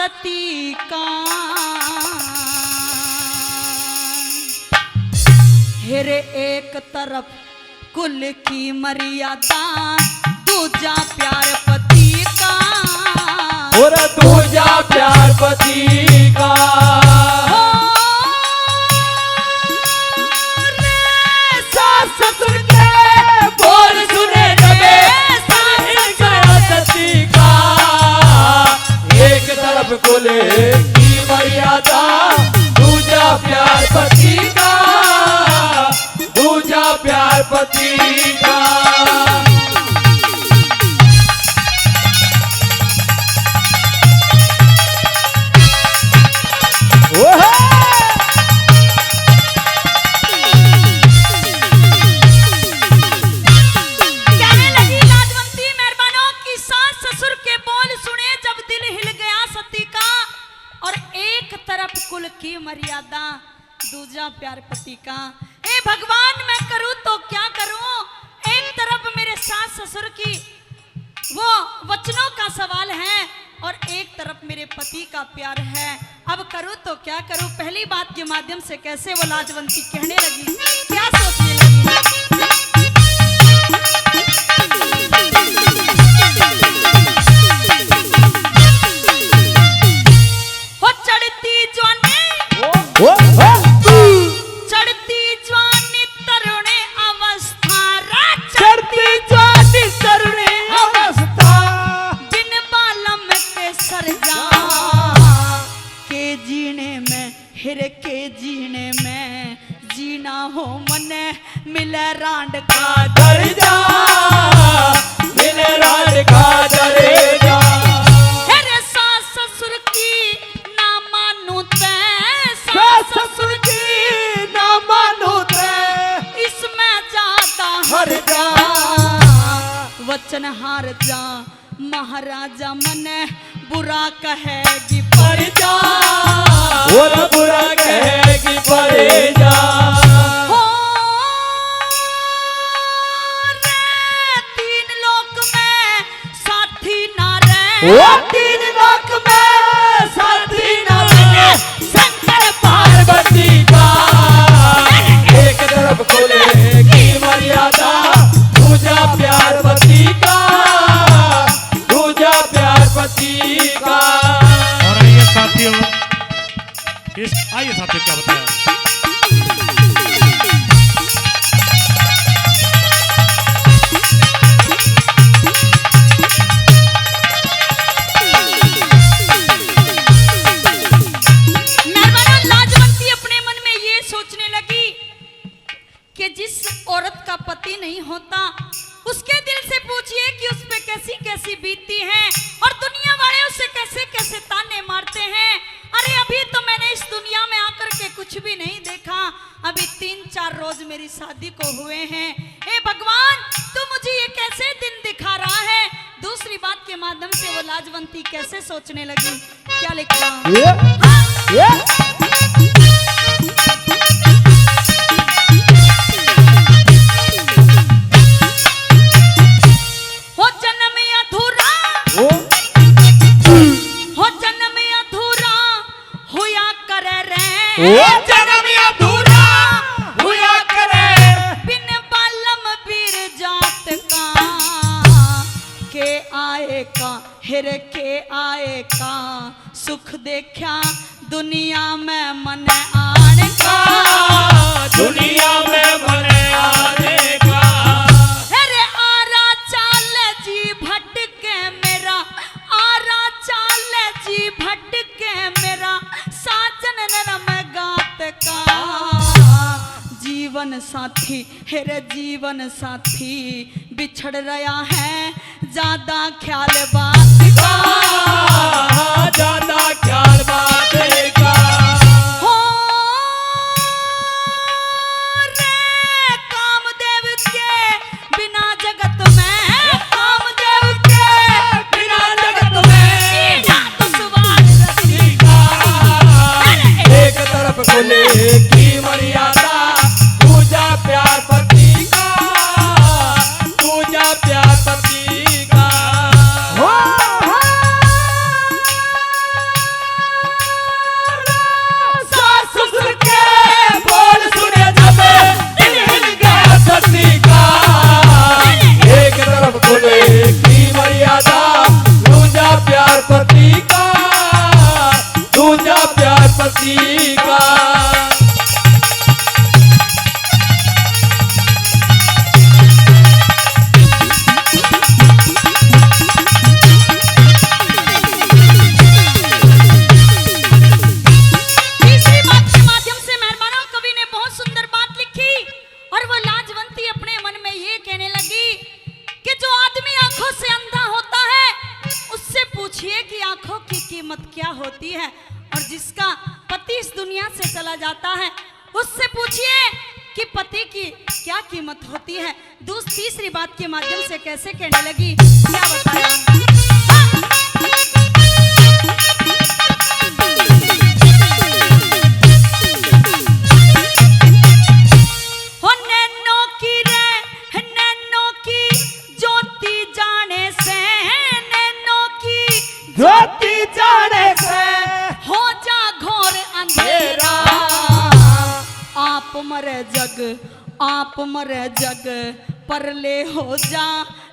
सती का। हेरे एक तरफ कुल की मर्यादा, दूजा प्यार पति का, और दूजा प्यार पति का। सास ससुर के बोल सुने जबे सती का। एक तरफ कुल की मर्यादा, दूजा प्यार पति का, दूजा प्यार पति का। कुल की मर्यादा, दूजा प्यार पति का। हे भगवान, मैं करूं तो क्या करूं? एक तरफ मेरे सास ससुर की वो वचनों का सवाल है और एक तरफ मेरे पति का प्यार है। अब करूं तो क्या करूं? पहली बात के माध्यम से कैसे वो लाजवंती कहने लगी, क्या सोचने लगी। चढ़ती जवानी तरुणे अवस्था, चढ़ती जवानी तरुणे अवस्था, बिन बालम के सरजा के जीने में, हिर के जीने में जीना हो मने, मिले रांड का दर्जा, मिले रांड का दर्जा। हेरे सास ससुर की ना मानू ते, सास ससुर की ना मानो ते, इसमें ज्यादा हर जा, वचन हार जा, महाराजा मने बुरा कहेगी पर जा, और बुरा कहेगी पर जा। हो रे तीन लोक में साथी ना रहे, वो तीन लोक में साथी न रहे, शंकर पार्वती का। एक तरफ खुले की मर्यादा, दूजा प्यार पति का, दूजा प्यार पति का। और ये साथियों, आइए साथियों क्या बताया। औरत का पति नहीं होता, उसके दिल से पूछिए कि उस पे कैसी कैसी बीतती है और दुनिया वाले उसे कैसे कैसे ताने मारते हैं। अरे अभी तो मैंने इस दुनिया में आकर के कुछ भी नहीं देखा, अभी 3-4 रोज मेरी शादी को हुए हैं। हे भगवान, तू मुझे ये कैसे दिन दिखा रहा है? दूसरी बात के माध्यम से वो लाजवंती कैसे सोचने लगी, क्या लिखा। हो जन्म अधूरा हुआ करे रे, वो जन्म अधूरा हुआ करे, बिन बालम वीर जात का, के आएगा हिर के आएगा, सुख देखा दुनिया में मन आने का, दुनिया में मन आने का। अरे आरा चाल जी भटके मेरा, आरा चाल जी भटके मेरा, साजन नरम गात का, जीवन साथी हेरे जीवन साथी बिछड़ रहा है, ज्यादा ख्याल बात का, ज्यादा ख्याल बात का। हो रे कामदेव के बिना जगत में, कामदेव के बिना जगत में जीना दुश्वार रसी का। एक तरफ खुले की मर्यादा, दूजा प्यार पति का, दूजा प्यार पति का। पति का। तीसरी बात के माध्यम से मेहरबानों कवि ने बहुत सुंदर बात लिखी और वो लाजवंती अपने मन में ये कहने लगी कि जो आदमी आंखों से अंधा होता है उससे पूछिए कि आंखों की कीमत क्या होती है, और जिसका पति इस दुनिया से चला जाता है उससे पूछिए कि पति की क्या कीमत होती है। तीसरी बात के माध्यम से कैसे कहने लगी, क्या बताया। ज्योति जाने से हो जा घोर अंधेरा, आप मरे जग परले हो जा,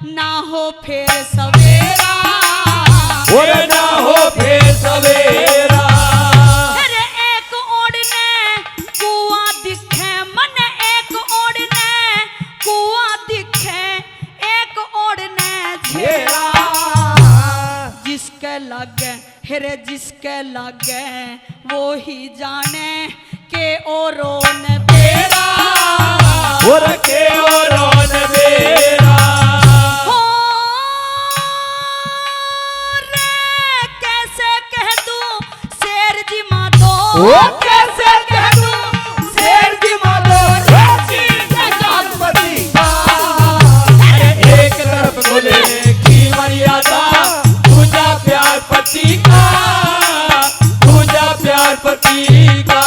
ना हो फिर सवेरा, और ना हो फिर सवेरा। अरे एक ओढ़ने कुआं दिखे मन, एक ओढ़ने कुआं दिखे, एक ओढ़ने घेरा, जिसके लगे हिरे जिसके लगे वो ही जाने के ओरोन बेरा, और के ओरोन बेरा। हो रे कैसे कह दूं शेर जी माधो, वो कैसे कह दूं शेर जी माधो, पति का। एक तरफ बोले की मर्यादा, पूजा प्यार पति का, पूजा प्यार पति का।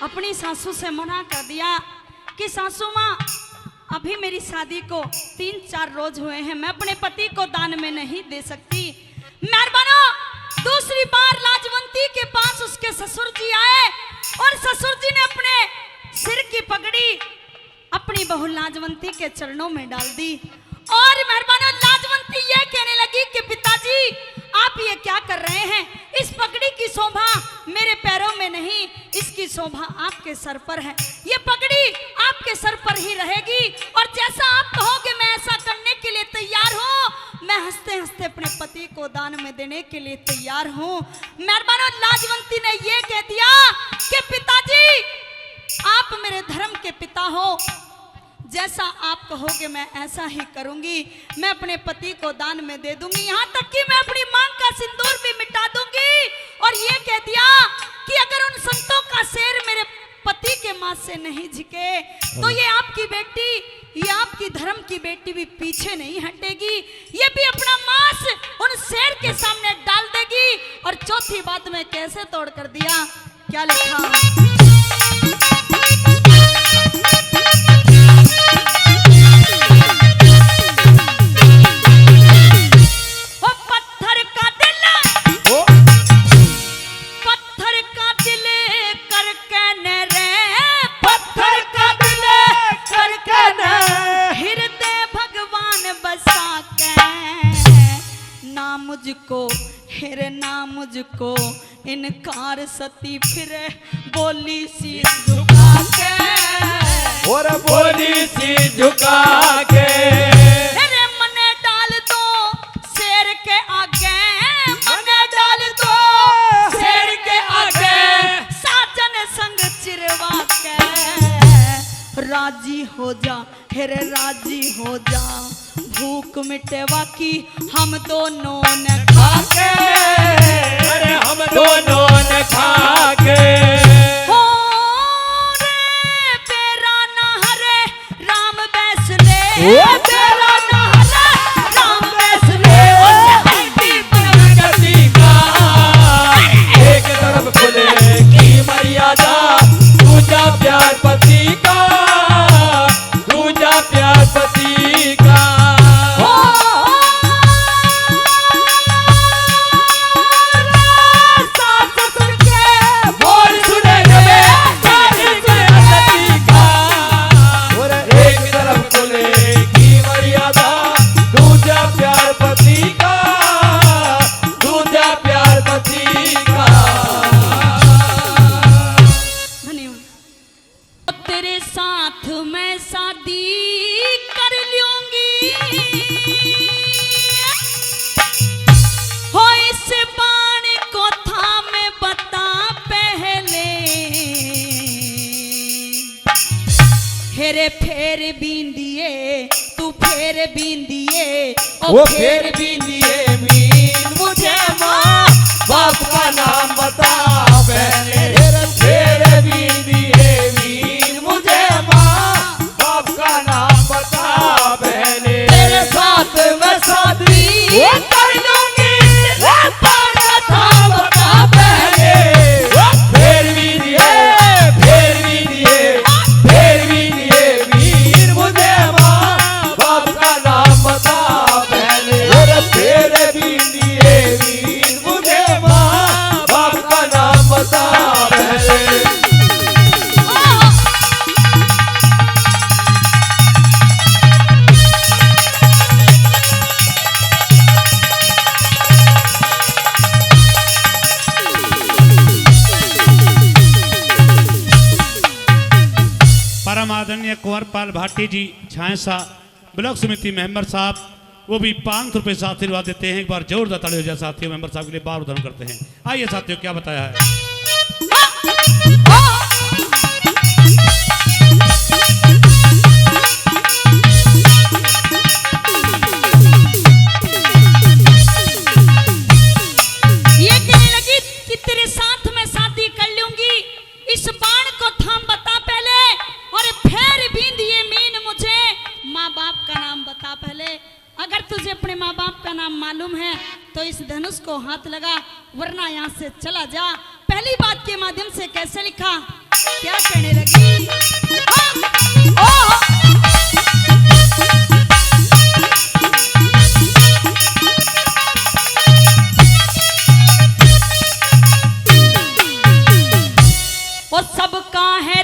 अपनी सासू से मना कर दिया कि सासू माँ अभी मेरी शादी को 3-4 रोज हुए हैं, मैं अपने पति को दान में नहीं दे सकती। मेहरबानो दूसरी बार लाजवंती के पास उसके ससुर जी आए और ससुर जी ने अपने सिर की पगड़ी अपनी बहू लाजवंती के चरणों में डाल दी और मेहरबानो लाजवंती ये कहने लगी कि पिताजी आप ये क्या कर रहे हैं, इस पगड़ी की शोभा मेरे पैरों में नहीं, इसकी शोभा आपके सर पर है, ये पगड़ी आपके सर पर ही रहेगी और जैसा आप कहोगे मैं ऐसा करने के लिए तैयार हूँ। मैं हंसते हंसते अपने पति को दान में देने के लिए तैयार हूँ। मेहरबानो लाजवंती ने ये कह दिया कि पिताजी आप मेरे धर्म के पिता हो, जैसा आप कहोगे मैं ऐसा ही करूंगी, मैं अपने पति को दान में दे दूंगी, यहाँ तक कि मैं अपनी मांग का सिंदूर भी मिटा दूंगी। और ये कह दिया कि अगर उन संतों का शेर मेरे पति के माथ से नहीं झुके तो ये आपकी बेटी, ये आपकी धर्म की बेटी भी पीछे नहीं हटेगी, ये भी अपना मांस उन शेर के सामने डाल देगी। और चौथी बात में कैसे तोड़ कर दिया, क्या लिखा, मुझको इनकार सती फिर बोली सी झुका के, और बोली सी झुका के, अरे मने डाल दो शेर के आगे, मने डाल दो शेर के आगे, साजन संग चिरवा के, राजी हो जा हेरे राजी हो जा, भूख मिटेवा की हम दोनों ने खा के, अरे हम दोनों ने खा के, हो रे मेरे फेर बिंदिए तू फेर बिंदिए वो फेर बिंदिए मीन मुझे माँ बाप का नाम बता पहले फेर बिंदिए मीन मुझे माँ बाप का नाम बता पहले तेरे साथ मैं शादी कर लूंगी बाप का नाम बता पहले फेर बिंदिए मीन मुझे माँ बाप का नाम बता पहले फेर बिंदिए मीन मुझे माँ बाप का नाम बता पहले परम आदरणीय कुंवरपाल भाटी जी झांसा ब्लॉक समिति मेंबर साहब वो भी 500 रुपये से आशीर्वाद देते हैं। एक बार जोरदार ताली हो जाए साथियों, मेंबर साहब के लिए बार उदाहरण करते हैं। आइए साथियों, क्या बताया है। ये कहने लगी कि तेरे साथ मैं शादी कर लूंगी, इस बाण को थाम बता पहले, और फेर बिंदिए मीन मुझे माँ बाप का नाम बता पहले। अगर तुझे अपने माँ बाप का नाम मालूम है तो इस धनुष को हाथ लगा, वरना यहाँ से चला जा। पहली बात के माध्यम से कैसे लिखा, क्या कहने लगी। वो सबका है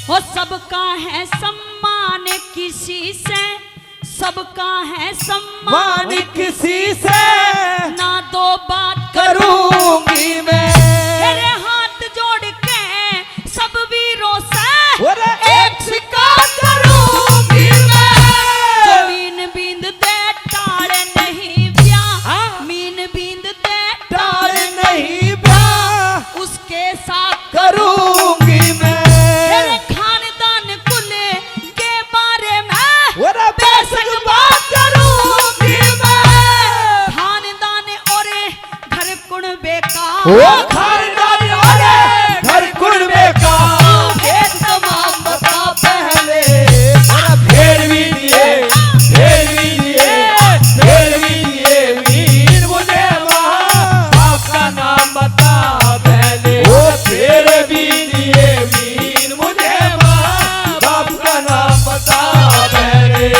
वो सबका है सम्मान किसी से, सबका है सम्मान किसी से ना दो बात करूंगी मैं तेरे हाथ जोड़ के सब वीरों से एक शिकार करूंगी मैं मीन बिंद दे टाड़ नहीं ब्याह, मीन बिंद दे टाल नहीं बा उसके साथ करूंगी मैं तेरे खानदान कुल के बारे में बेशक बात करूंगी मैं खानदान और घर कुण बेकार वो खानदान वाले घर कुर्बे का ये तमाम बता पहले फेर भी दिए वीर मुझे माँ बाप का नाम बता पहले वो फेर भी दिए वीर मुझे माँ बाप का नाम बता पहले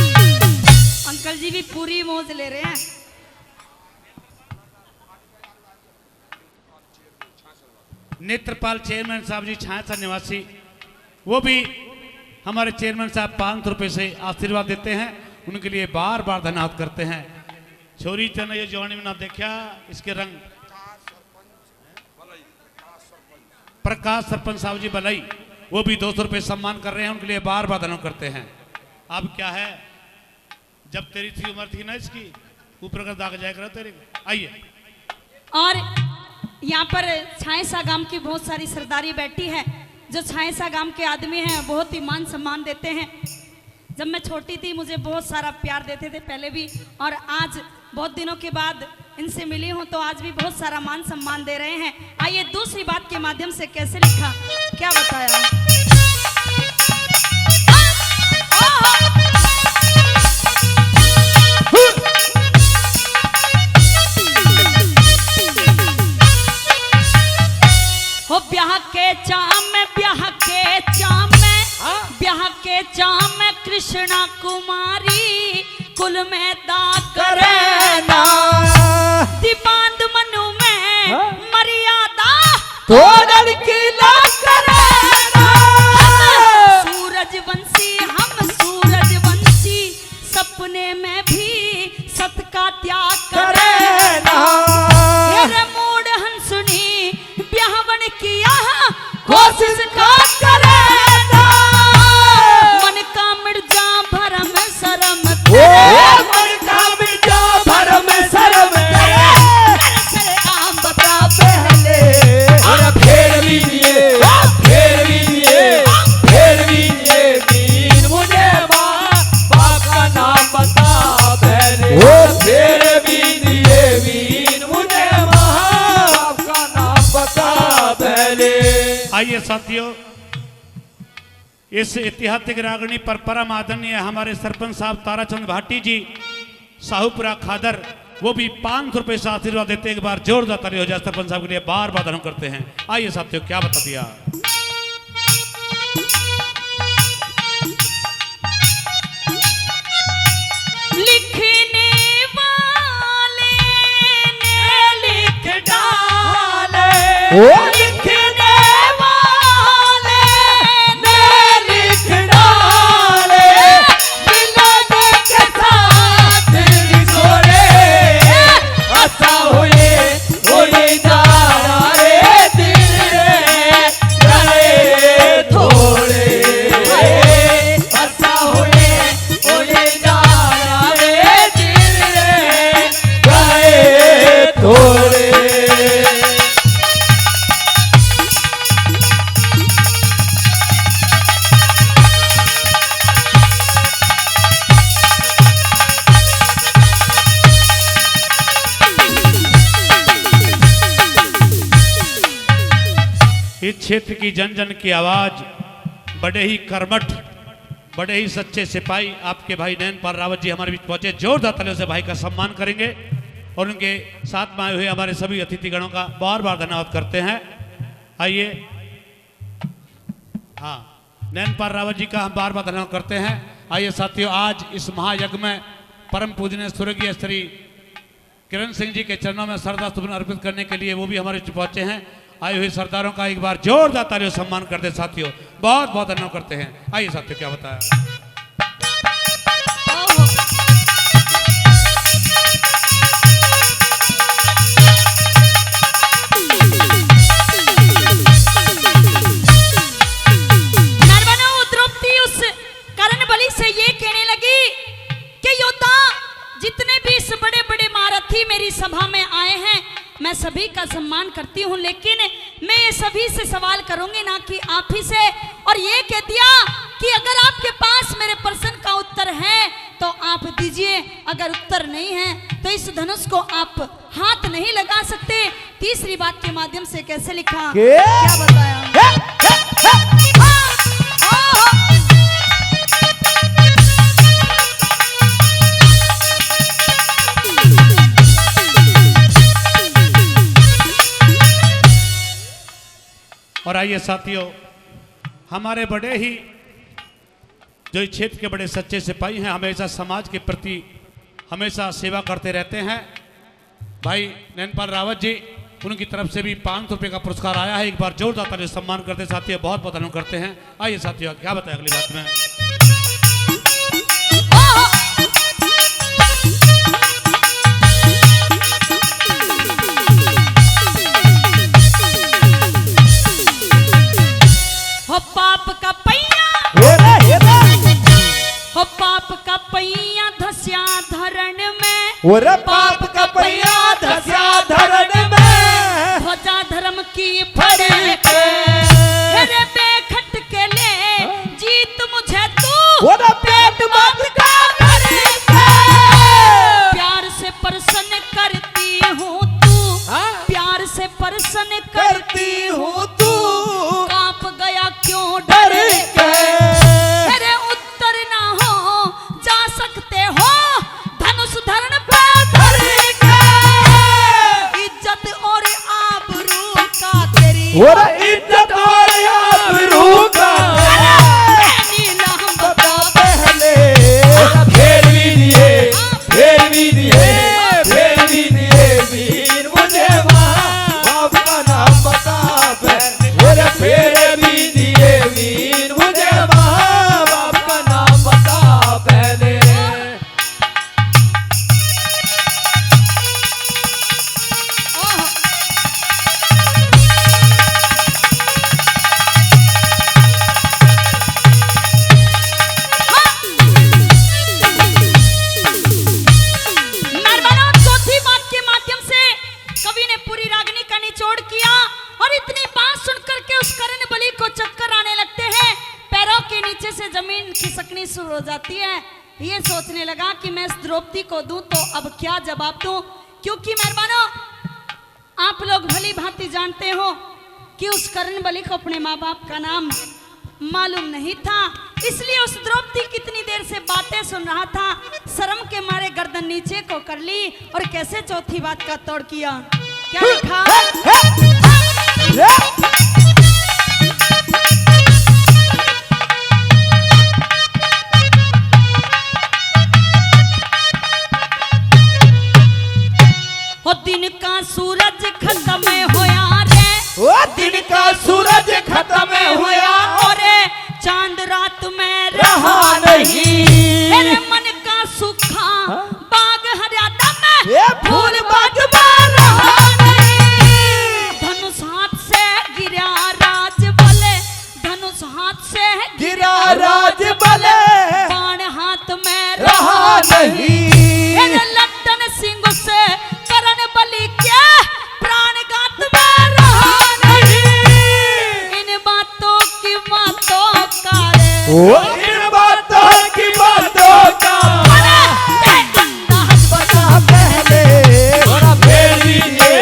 अंकल जी भी पूरी मौज ले रहे हैं। नेत्रपाल चेयरमैन साहब जी झांसा निवासी, वो भी हमारे चेयरमैन साहब 500 रुपये से आशीर्वाद देते हैं। उनके लिए बार बार धन्यवाद करते हैं। छोरी चने ये जवानी में ना देखा इसके रंग। प्रकाश सरपंच साहब जी बलई, वो भी 200 रुपये सम्मान कर रहे हैं। उनके लिए बार बार धन्यवाद करते हैं। अब क्या है, जब तेरी थी उम्र थी ना इसकी, ऊपर का दाग जाया करो तेरे। आइए, और यहाँ पर छाएसा गांव की बहुत सारी सरदारी बैठी है, जो छाएसा गांव के आदमी हैं बहुत ही मान सम्मान देते हैं। जब मैं छोटी थी मुझे बहुत सारा प्यार देते थे पहले भी, और आज बहुत दिनों के बाद इनसे मिली हूँ तो आज भी बहुत सारा मान सम्मान दे रहे हैं। आइए दूसरी बात के माध्यम से कैसे लिखा, क्या बताया। हो ब्याह के चाम में, ब्याह के चाम में, ब्याह के चाम में कृष्णा कुमारी कुल में दाग करे ना दीपांत मनु में हाँ? मर्यादा तो लड़की ना करे ना सूरजवंशी हम सूरजवंशी सपने में भी सत का त्याग करे ना तेरे मूड हंसनी ब्याहवन किया कोशिश का करे ना मन का मिर्जा भरम शरम ओ मन का मिर्जा भरम शर्म करे आम बता पहले और फेर लीजिए मीन मुझे माँ बाप का नाम बता पहले फेर लीजिए मीन मुझे माँ बाप का नाम बता पहले। आइए साथियों, इस ऐतिहासिक रागनी पर परम आदरणीय हमारे सरपंच साहब ताराचंद भाटी जी साहूपुरा खादर, वो भी 500 रुपए से आशीर्वाद देते हैं। एक बार जोरदार ताली हो जाए सरपंच साहब के लिए, बार बार धन्यवाद करते हैं। आइए साथियों, क्या बता दिया। लिखने वाले ने लिख डाले लिखने वाले ने लिख डाले मिलाने के साथ निसोरे अच्छा होए जा रे दिल रे गए थोड़े अच्छा होए जा रे दिल रे गए थोड़े। इस क्षेत्र की जन जन की आवाज, बड़े ही कर्मठ, बड़े ही सच्चे सिपाही आपके भाई नैनपाल रावत जी हमारे बीच पहुंचे। जोरदार तालियों से भाई का सम्मान करेंगे और उनके साथ में आए हुए हमारे सभी अतिथिगणों का बार बार धन्यवाद करते हैं। आइए, हाँ, नैनपाल रावत जी का हम बार बार धन्यवाद करते हैं। आइए साथियों, आज इस महायज्ञ में परम पूजनीय स्वर्गीय श्री किरण सिंह जी के चरणों में श्रद्धा सुमन अर्पित करने के लिए वो भी हमारे बीच पहुंचे हैं। आए हुए सरदारों का एक बार जोरदार तालियों से सम्मान करते साथियों, बहुत बहुत धन्यवाद करते हैं। आइए साथियों, क्या बताया। नरवनो द्रौपदी उस कर्ण बलि से ये कहने लगी कि योद्धा जितने भी इस बड़े बड़े महारथी मेरी सभा में आए हैं, मैं सभी का सम्मान करती हूँ, लेकिन मैं ये सभी से सवाल करूंगी ना कि आप ही से। और ये कह दिया कि अगर आपके पास मेरे प्रश्न का उत्तर है तो आप दीजिए, अगर उत्तर नहीं है तो इस धनुष को आप हाथ नहीं लगा सकते। तीसरी बात के माध्यम से कैसे लिखा, क्या बताया। और आइए साथियों, हमारे बड़े ही जो इस क्षेत्र के बड़े सच्चे सिपाही हैं, हमेशा समाज के प्रति हमेशा सेवा करते रहते हैं, भाई नैनपाल रावत जी, उनकी तरफ से भी 500 रुपये का पुरस्कार आया है। एक बार जोरदार ताली से सम्मान करते साथियों, बहुत बहुत धन्यवाद करते हैं। आइए साथियों, क्या बताएं अगली बात में। हो पाप का पहिया, हो पाप का पहिया धस्या धरण में, और पाप का पहिया धस्या धरण में, ध्वजा धर्म की फड़े के, तेरे बेखट के ले जीत मुझे तू, और पेट मत का भरे के, प्यार से प्रसन्न करती हूँ तू, प्यार से प्रसन्न करती हूँ तू, कांप गया क्यों डर डर के, तेरे उत्तर ना हो जा सकते हो धनुष धरण पे डर के, इज्जत और आबरू का तेरी और इज्जत और आबरू का नीलाम बता पहले नीचे से जमीन खिसकनी शुरू हो जाती है। ये सोचने लगा कि मैं इस द्रौपदी को दूं तो अब क्या जवाब दूं, क्योंकि मेहरबानों आप लोग भली भांति जानते हो कि उस कर्ण बलि को अपने माँ बाप का नाम मालूम नहीं था, इसलिए उस द्रौपदी कितनी देर से बातें सुन रहा था। शर्म के मारे गर्दन नीचे को कर ली और कैसे चौथी बात का तोड़ किया। क्या लिखा? हो दिन का सूरज खत्म होया रे, ओ दिन का सूरज खत्म हुआ और चांद रात में रहा नहीं। मेरे मन का सूखा बाग हरियाणा में ये फूल बाग में रहा नहीं। धनुष हाथ से गिरा राज बले, धनुष हाथ से गिरा राज बले बाण हाथ में रहा नहीं। मेरे लट्टन सिंह से करण बलि के प्राण गात में रहा नहीं। इन बातों की बातों का रे, ओ इन बातों की बातों का अंदाज बता पहले थोड़ा फेर दीजिए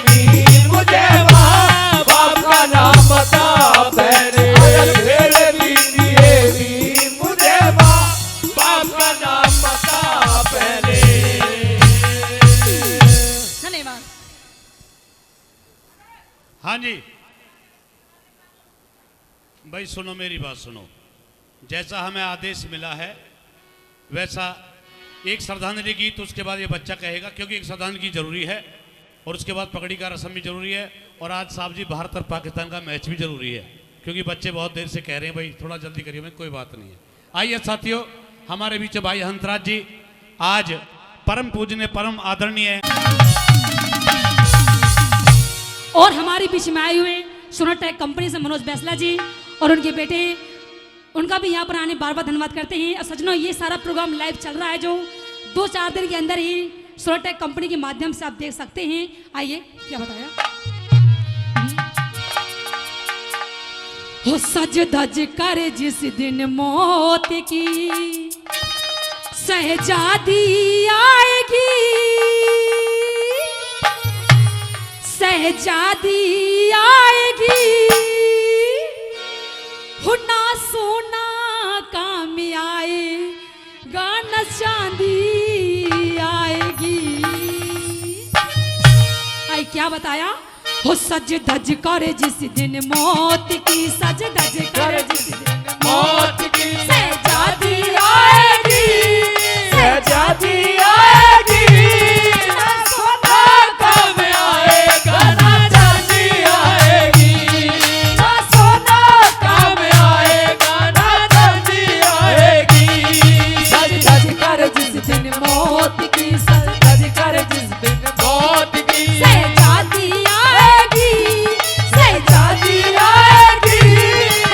मीर मुझे माँ बाप का नाम बता पहले। फेर दीजिए मीर मुझे माँ बाप का नाम बता पहले। धन्यवाद। हाँ जी भाई सुनो, मेरी बात सुनो। जैसा हमें आदेश मिला है वैसा एक श्रद्धांजलि गीत, उसके बाद ये बच्चा कहेगा, क्योंकि एक श्रद्धांजलि जरूरी है और उसके बाद पगड़ी का रस्म भी जरूरी है। और आज साहब जी भारत और पाकिस्तान का मैच भी जरूरी है, क्योंकि बच्चे बहुत देर से कह रहे हैं भाई थोड़ा जल्दी करिए। भाई कोई बात नहीं है। आइए साथियों, हमारे बीच भाई हंसराज जी आज परम पूजनीय परम आदरणीय और हमारे बीच में आए हुए सोनाटेक कंपनी से मनोज बैसला जी और उनके बेटे, उनका भी यहाँ पर आने बार बार धन्यवाद करते हैं। और सज्जनों, ये सारा प्रोग्राम लाइव चल रहा है जो 2-4 दिन के अंदर ही सोनाटेक कंपनी के माध्यम से आप देख सकते हैं। आइए, क्या बताया? हो सज धज कर जिस दिन मौत की सहजादी आएगी, सहजादी आएगी, हो ना सोना काम आएगा न चांदी आएगी। आई क्या बताया? हो सज धज कर जिस दिन मौत की, सज धज कर जिस दिन मौत की सहजादी आएगी, सहजादी आएगी। ना सोना काम आएगा ना चांदी आएगी। ना सोना काम आएगा ना चांदी आएगी। सज धज कर जिस दिन मौत की, सज धज कर जिस दिन मौत की सहजादी आएगी, सहजादी आएगी,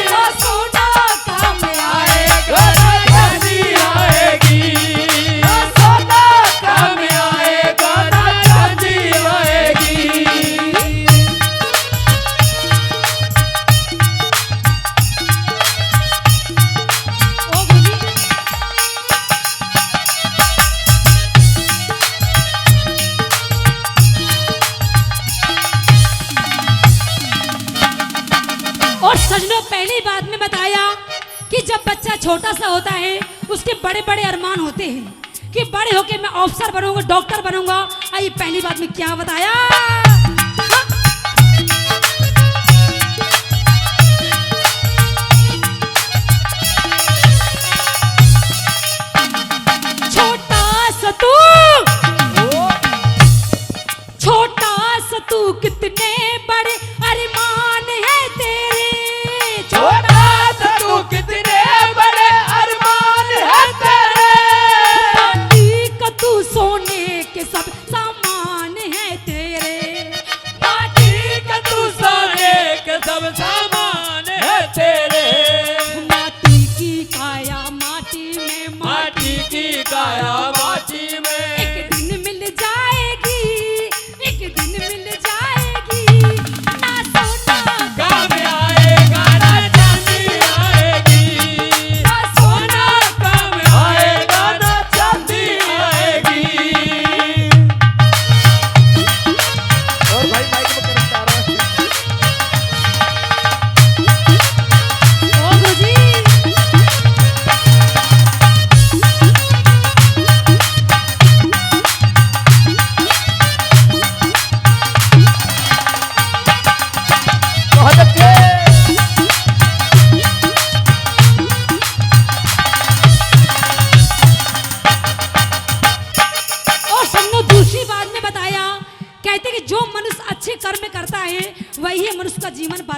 ना सोना काम आएगा ना चांदी आएगी। ना सोना काम आएगा ना चांदी आएगी। ओ गुरुजी, और सजनों, पहली बात में बताया कि जब बच्चा छोटा सा होता है उसके बड़े बड़े अरमान होते हैं कि बड़े होके मैं अफसर बनूंगा, डॉक्टर बनूंगा। आइए, पहली बात में क्या बताया? छोटा सा तू, छोटा सा तू, कितने बड़े अरमान है तेरे। छोटा सा तू कितने बड़े अरमान है तेरे। चांदी का तू, सोने के सब सामान है तेरे।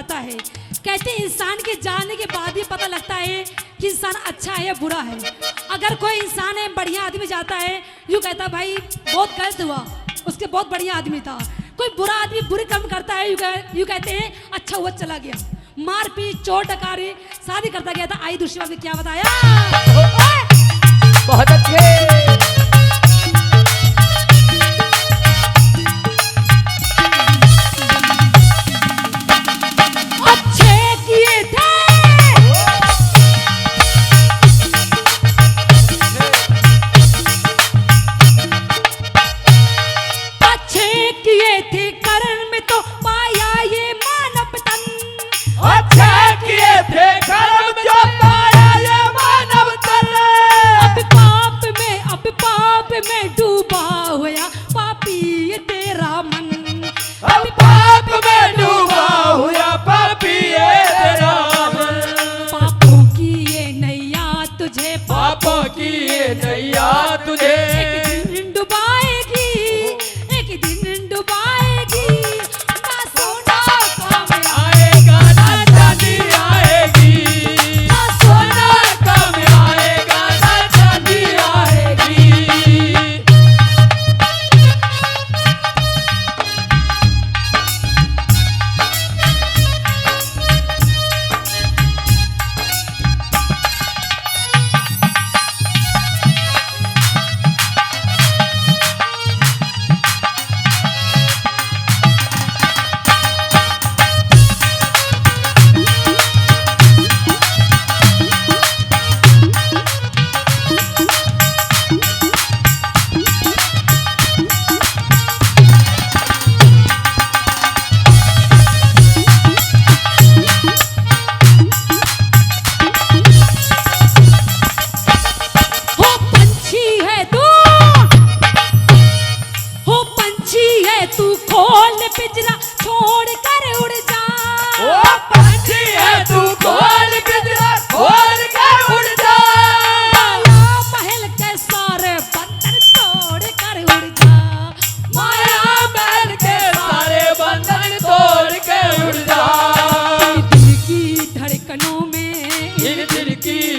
जाता है। कहते हैं इंसान के जाने के बाद ही पता लगता है कि इंसान अच्छा है या बुरा है। अगर कोई इंसान है बढ़िया आदमी जाता है, यूँ कहता भाई बहुत गलत हुआ, उसके बहुत बढ़िया आदमी था। कोई बुरा आदमी बुरे काम करता है, यूँ कहते हैं अच्छा हुआ चला गया। मारपीट चोट डकारी शादी करता गया था। आई दूसरी बात में क्या बताया? बहुत अच्छे।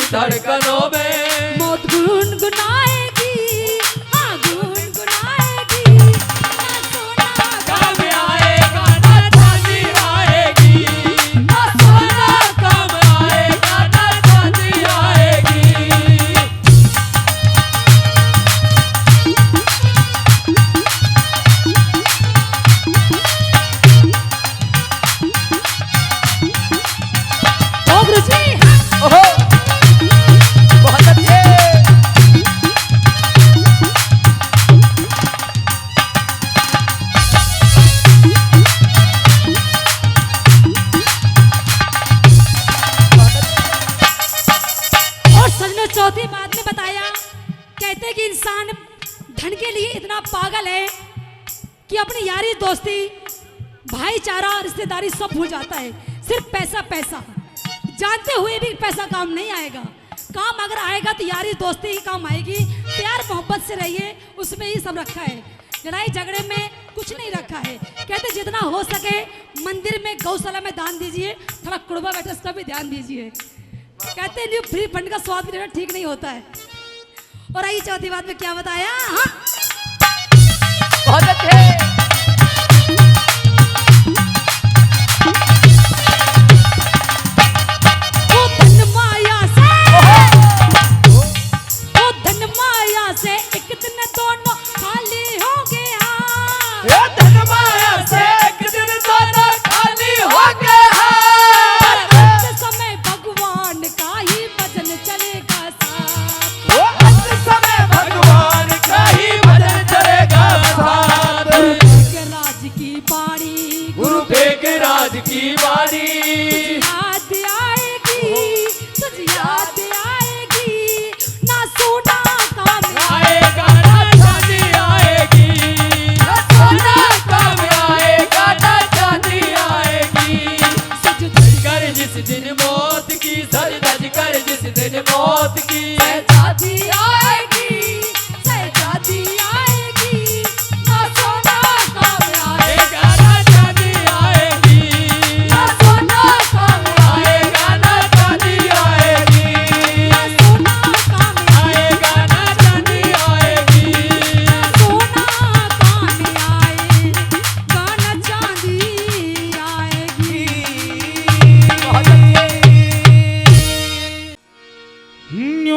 धड़कनों में मौत गुनगुनाएगी, हाँ गुनगुनाएगी। ना सोना काम आएगा ना चांदी आएगी, ना सोना काम आएगा ना चांदी आएगी। ओ गुरुजी, ओहो बहुत अच्छे। और सजनों चौथी बात में बताया, कहते हैं कि इंसान धन के लिए इतना पागल है कि अपनी यारी दोस्ती भाईचारा रिश्तेदारी सब भूल जाता है। सिर्फ पैसा पैसा, जानते हुए भी पैसा काम नहीं आएगा। काम अगर आएगा तो यारी दोस्ती ही काम आएगी। प्यार मोहब्बत से रहिए, उसमें ही सब रखा है। लड़ाई झगड़े में कुछ नहीं रखा है। कहते जितना हो सके मंदिर में गौशाला में दान दीजिए, थोड़ा कुड़बा बैठे का भी ध्यान दीजिए। कहते हैं फ्री फंड का स्वाद भी लेना ठीक नहीं होता है। और आई चौथी बात में क्या बताया? हाँ बहुत अच्छे। समय भगवान का ही भजन चलेगा साथ।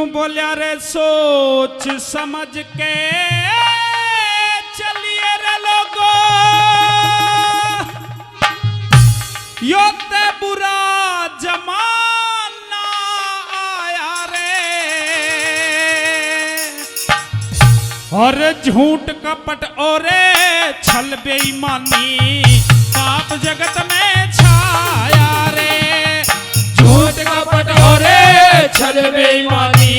बोलिया रे सोच समझ के चलिए रे लोगो, यो ते बुरा जमाना आया रे। और झूठ कपट और छल बेईमानी पाप जगत में छाया रे। झूठ कपट और छल बेईमानी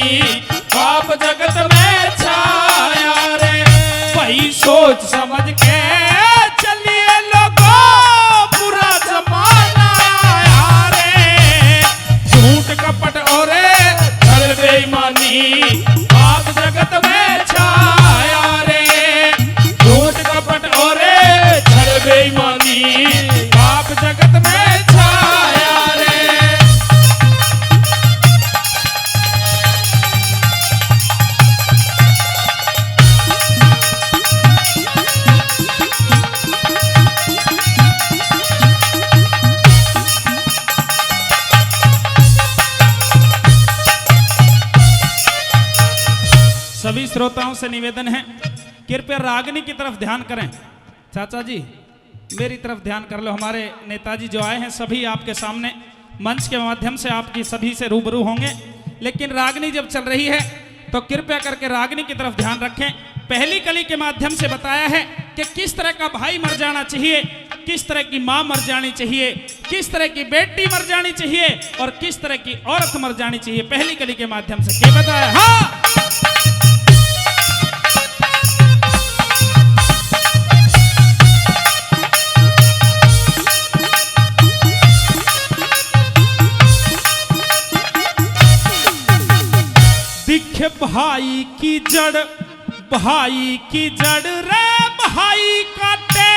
पाप जगत में छाया रे। भाई सोच समझ के चलिए लोगो, बुरा जमाना आया रे। झूठ कपट और छल बेईमानी पाप जगत में छाया रे। झूठ कपट और छल बेईमानी पाप जगत में छाया रे। सभी श्रोताओं से निवेदन है, कृपया रागनी की तरफ ध्यान करें। चाचा जी मेरी तरफ ध्यान कर लो। हमारे नेताजी जो आए हैं सभी आपके सामने मंच के माध्यम से आपकी सभी से रूबरू होंगे, लेकिन रागनी जब चल रही है तो कृपया करके रागनी की तरफ ध्यान रखें। पहली कली के माध्यम से बताया है कि किस तरह का भाई मर जाना चाहिए, किस तरह की माँ मर जानी चाहिए, किस तरह की बेटी मर जानी चाहिए और किस तरह की औरत मर जानी चाहिए। पहली कली के माध्यम से क्या बताया? हाँ, दिखे भाई की जड़, भाई की जड़ रे भाई काटे,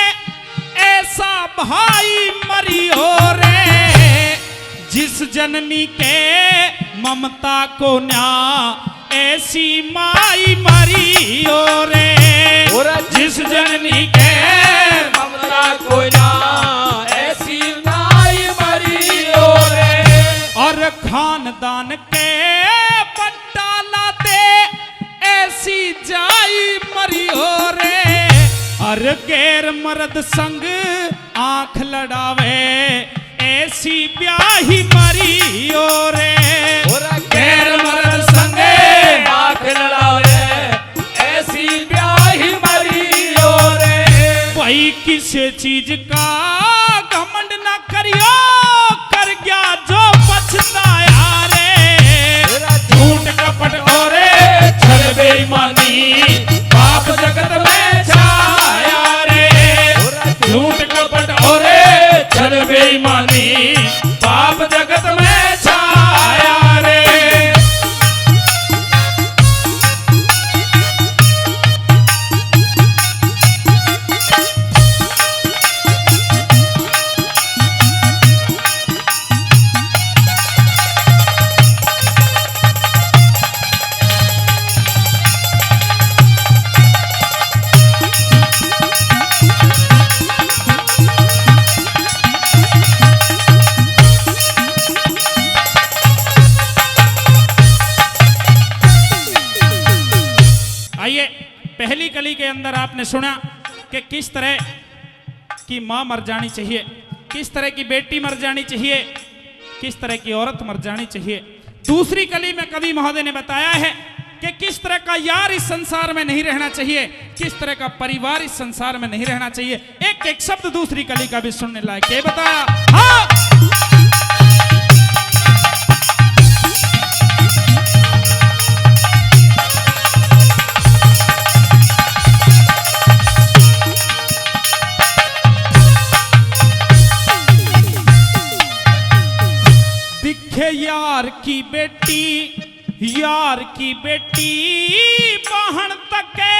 ऐसा भाई मरियो रे। जिस जननी के ममता को न्या, ऐसी माई मरियो रे। जिस जननी के ममता को ना, ऐसी माई मरियो रे। और खानदान के ऐसी जाई मरियो रे। और गैर मर्द संग आंख लड़ावे, ऐसी ब्याही मरियो रे। गैर मर्द संग आंख लड़ावे, ऐसी ब्याही मरियो रे। भाई किसी चीज का घमंड न करियो, कर गया जो पछताया रे। झूठ कपट और छल बेईमानी पाप जगत में छाया रे। झूठ कपट और छल बेईमानी पाप जगत में छाया रे। आइए, पहली कली के अंदर आपने सुना कि किस तरह की माँ मर जानी चाहिए, किस तरह की बेटी मर जानी चाहिए, किस तरह की औरत मर जानी चाहिए। दूसरी कली में कवि महोदय ने बताया है कि किस तरह का यार इस संसार में नहीं रहना चाहिए, किस तरह का परिवार इस संसार में नहीं रहना चाहिए। एक एक शब्द दूसरी कली का भी सुनने लायक है। बताया हाँ, दिखे यार की बेटी, यार की बेटी बहन तके,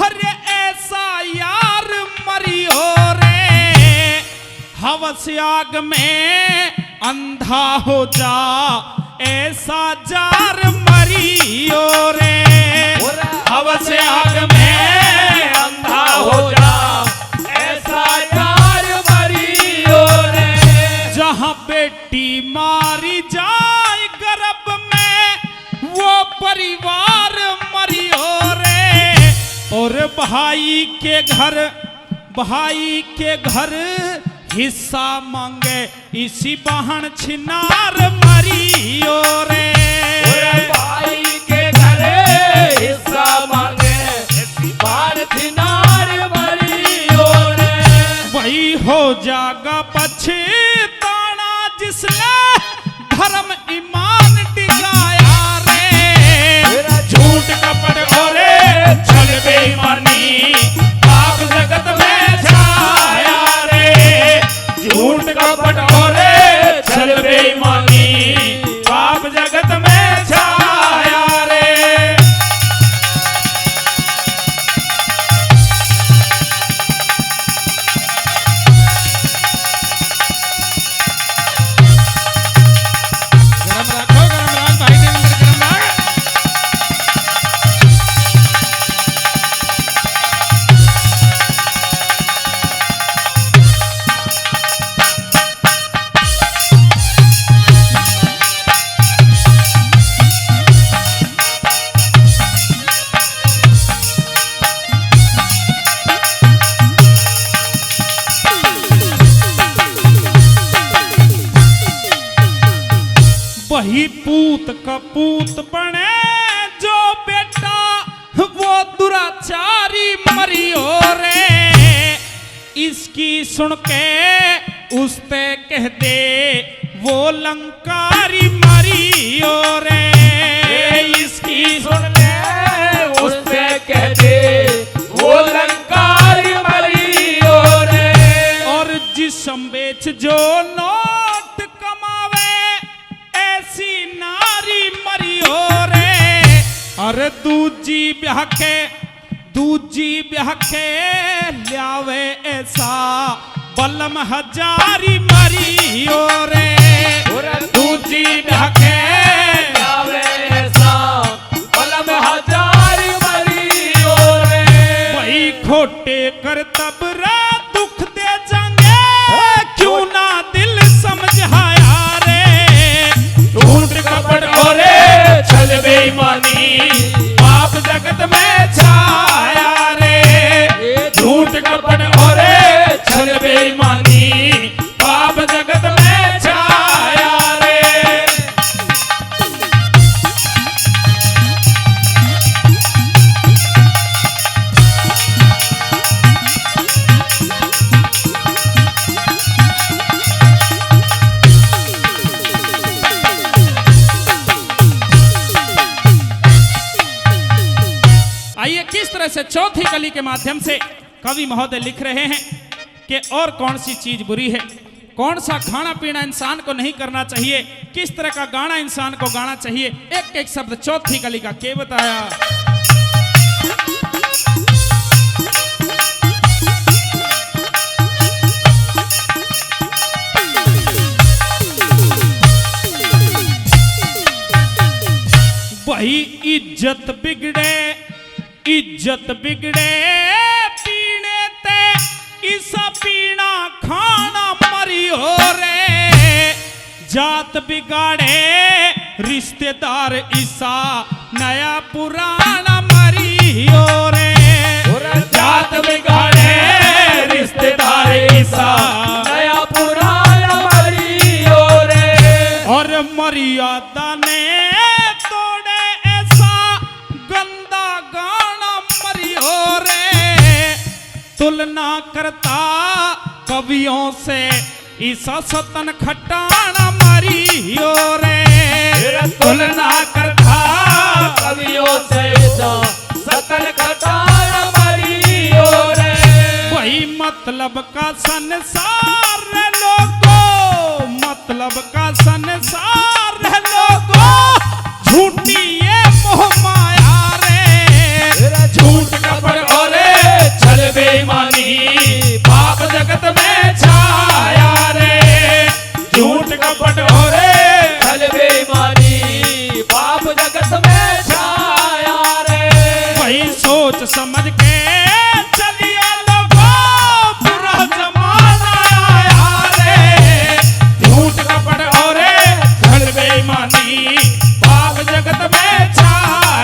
अरे ऐसा यार मरियो रे। हवस आग में अंधा हो जा, ऐसा जार मरियो रे। हवस आग में अंधा हो जा, ऐसा जार मरियो रे। जहाँ बेटी मारी जाए गर्भ में, वो परिवार मरियो रे। और भाई के घर हिस्सा मांगे इसी बहन छिनार मरियो रे। भाई के घर हिस्सा मांगे बार थिनार मरियो रे। वही हो जागा पछताना जिसने धर्म ईमान टिकाया रे। झूठ कपट और छल बेईमानी पाप जगत में छाया रे। झूठ कपट और छल बेईमानी पाप जगत में छाया रे। गरम रखो, गरम राख भाई देवेंद्र, गरम राख। वही पूत कपूत बने जो बेटा वो दुराचारी मरियो रे। इसकी सुन के उसते कह दे वो लंकारी मरियो रे। इसकी सुन के उससे कह दे वो लंकारी मरियो रे। और जिसम बेच जो नोट कमावे ऐसी नारी मरियो रे। अरे दूजी ब्याह के ल्यावे ऐसा बलम हजारी मरियो रे। दूजी ब्याह के आवे ऐसा बलम हजार मरियो रे। वही खोटे कर तब रा दुख दे जाएंगे क्यों ना दिल समझाया रे। झूठ कपट और छल बेईमानी पाप जगत में छाया रे। झूठ कपट और छल बेईमानी पाप जगत में छाया रे। आइए किस तरह से चौथी कली के माध्यम से कवि महोदय लिख रहे हैं कि और कौन सी चीज बुरी है, कौन सा खाना पीना इंसान को नहीं करना चाहिए, किस तरह का गाना इंसान को गाना चाहिए। एक एक शब्द चौथी कली का के बताया। वही इज्जत बिगड़े पीने ते इसा पीना खाना मरियो रे। जात बिगाड़े रिश्तेदार इसा नया पुराना मरियो रे। जात बिगाड़े रिश्तेदार इसा नया पुराना मरियो रे। और मर्यादा ने तोड़े ऐसा गंदा गाना मरियो रे। तुलना करता कवियों से ईसा सतन खटाना मरियो रे। तुलना करता कवियों से सतन खटाना मरियो रे। वही मतलब का संसार है लोगों, मतलब का संसार है लोगों। झूठी ये मोह माया रे। झूठ कपट और छल बेईमानी पाप जगत में छाया रे। झूठ कपट और छल बेईमानी पाप जगत में छाया रे। वही सोच समझ के चलिए लोगों बुरा जमाना आया रे। झूठ कपट और छल बेईमानी पाप जगत में छाया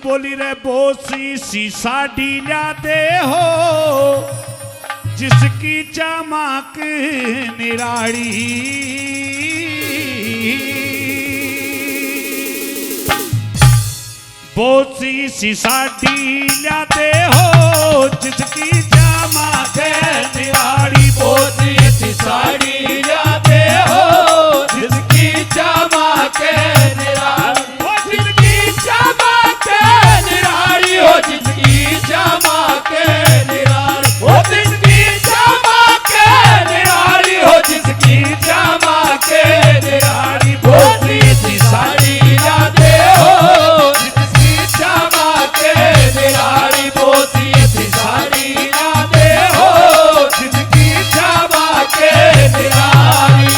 बोली रे बोसी सी साड़ी ला दे हो जिसकी चमक निराड़ी। बोसी सी साड़ी ला दे हो जिसकी चमक निराड़ी। बोसी सी साड़ी लाते हो जिसकी चमक निराली। ओ जिसकी चमक निराली हो जिसकी चमक निराली। ओ जिसकी चमक निराली हो जिसकी चमक निराली। बोसी सी साड़ी लाते हो जिसकी चमक निराली। बोसी सी साड़ी लाते हो जिसकी चमक निराली।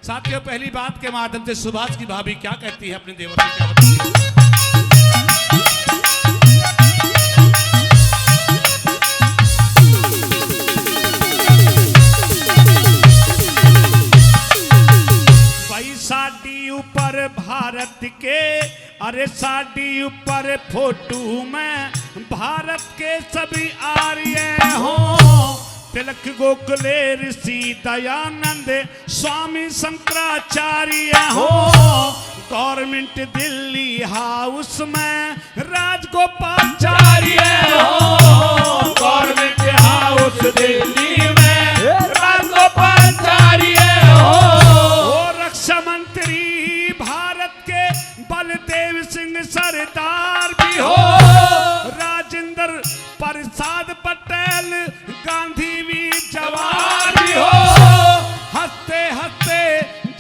साथियों, पहली बात के माध्यम से सुभाष की भाभी क्या कहती है अपने देवर से, क्या बताती है? भाई साड़ी ऊपर भारत के, अरे साड़ी ऊपर फोटो में भारत के सभी आर्य हो। तिलक गोखले ऋषि दयानंद स्वामी शंकराचार्य हो। गवर्नमेंट दिल्ली हाउस में राजगोपाचार्य हो। गवर्नमेंट हाउस दिल्ली में राजगोपाचार्य हो। वो रक्षा मंत्री भारत के बलदेव सिंह सरदार भी हो। राजेंद्र प्रसाद पटेल गांधी भी जवान भी हो। हंसते हंसते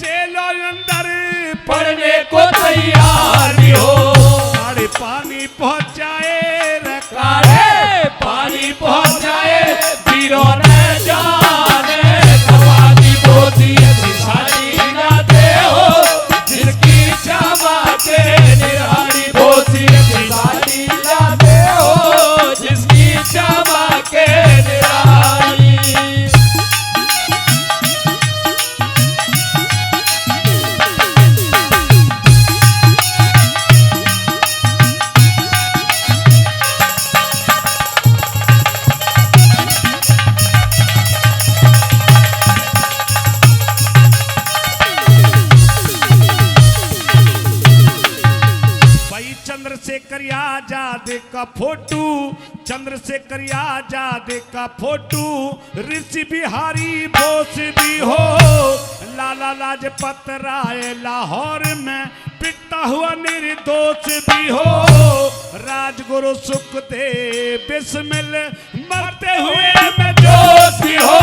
जेलों अंदर पढ़ने को तैयार भी हो। साढ़े पानी पहुंच जाए काढ़े पानी पहुंच जाए वीरों ने जाने गवादी। बोसी सी साड़ी लाते हो जिसकी चमक निराली। बोसी सी साड़ी लाते हो जिसकी चमक निराली। भाई चंद्रशेखर आजाद का फोटो, चंद्रशेखर आजाद का फोटो, ऋषि बिहारी बोस भी हो। लाला लाजपत राय लाहौर में पिटता हुआ निर्दोष भी हो। राजगुरु सुखदेव बिस्मिल मरते हुए में जोश भी हो।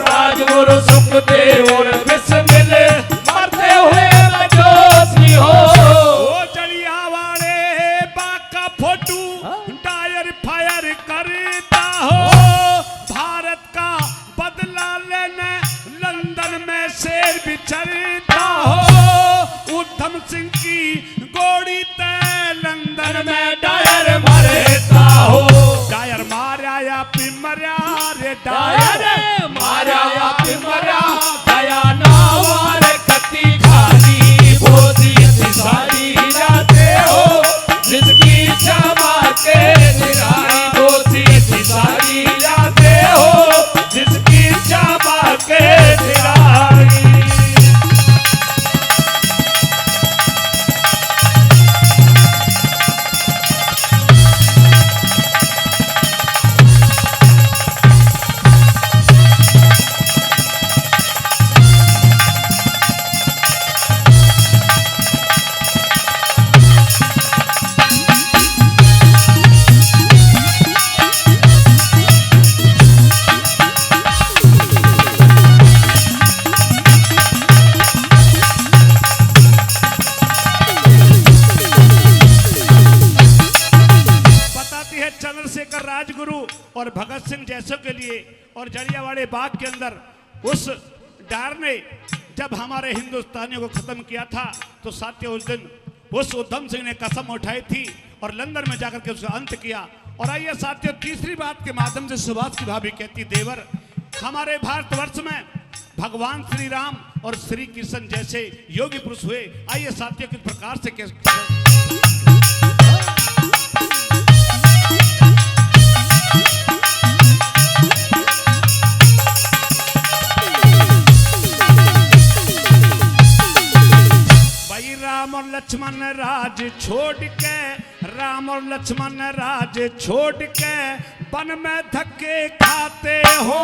राजगुरु सुखदेव और बिस्मिल मरते हुए में जोश भी हो। वो जलियांवाले बाग का फोटो टायर फायर करता हो। भारत का बदला लेने लंदन में शेर बिछड़ता हो। उधम सिंह की गोली तय लंदन में डायर मरता हो। टायर मारा या पिमरा रे डायर टायर मारा या पिमरा दया नावार कति खाली। बोसी सी साड़ी लाते हो जिसकी चमक निराली। बोसी सी साड़ी लाते हो जिसकी चमक निराली। चंद्रशेखर राजगुरु और भगत सिंह जैसों के लिए और जलियांवाले बाग के अंदर उस डार ने जब हमारे हिंदुस्तानियों को खत्म किया था, तो साथियों उस दिन उस उधम सिंह ने कसम उठाई थी और लंदन में जाकर के उसका अंत किया। और आइए साथियों, तीसरी बात के माध्यम से सुभाष की भाभी कहती, देवर हमारे भारतवर्ष में भगवान श्री राम और श्री कृष्ण जैसे योगी पुरुष हुए। आइए साथियों, किस प्रकार से राम और लक्ष्मण राज छोड़ के, राम और लक्ष्मण राज छोड़ के वन में धक्के खाते हो।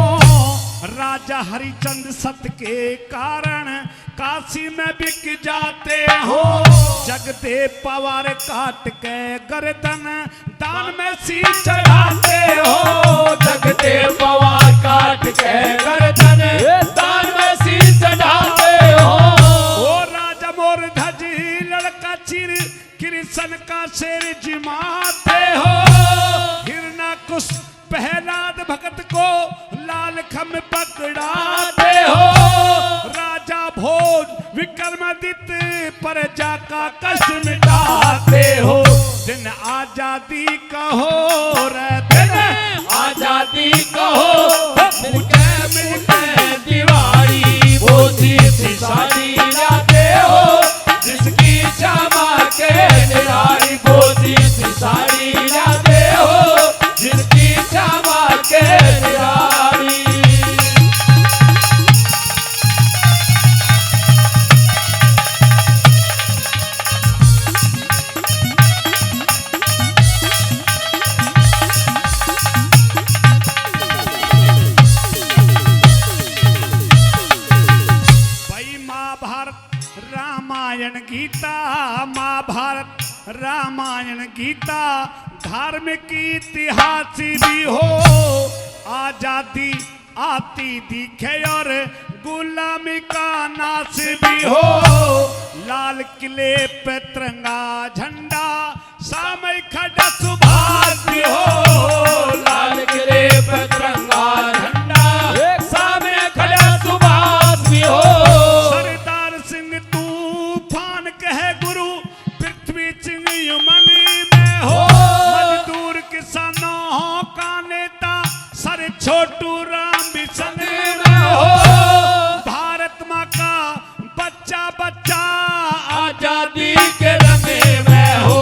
राजा हरिचंद्र सत के कारण काशी में बिक जाते हो। जगदेव पवार काट के गर्दन दान में सी चढ़ाते हो। जगदेव पवार काट के गर्दन दान में सी चढ़ाते हो। ओ राजा मोर धज लड़का चिर कृष्ण का शेर जिमाते हो। हिरणाकुश प्रहलाद भगत को लाल खम पकड़ाते हो। राजा भोज विक्रमादित्य प्रजा का कष्ट मिटाते हो। दिन आजादी कहो रे दिन आजादी कहो, मुझे मिलते दिवाली वो सी साड़ी लाते हो। जिसकी क्षमा के निराली वो सी साड़ी लाते हो। जिसकी क्षमा के निराली। गीता, महाभारत रामायण गीता धार्मिक इतिहास भी हो। आजादी आती दिखे और गुलामी का नाश भी हो। लाल किले पे तिरंगा झंडा सामय खड़ा सुभाष भी हो। लाल किले पे तिरंगा झंडा सामय खड़ा सुभाष भी हो। सरदार सिंह तूफान कहे गुरु पृथ्वी सिंह यमन में हो। मजदूर किसानों का नेता सर छोटू राम भी संग में हो। भारत माँ का बच्चा बच्चा आजादी के रंगे में हो।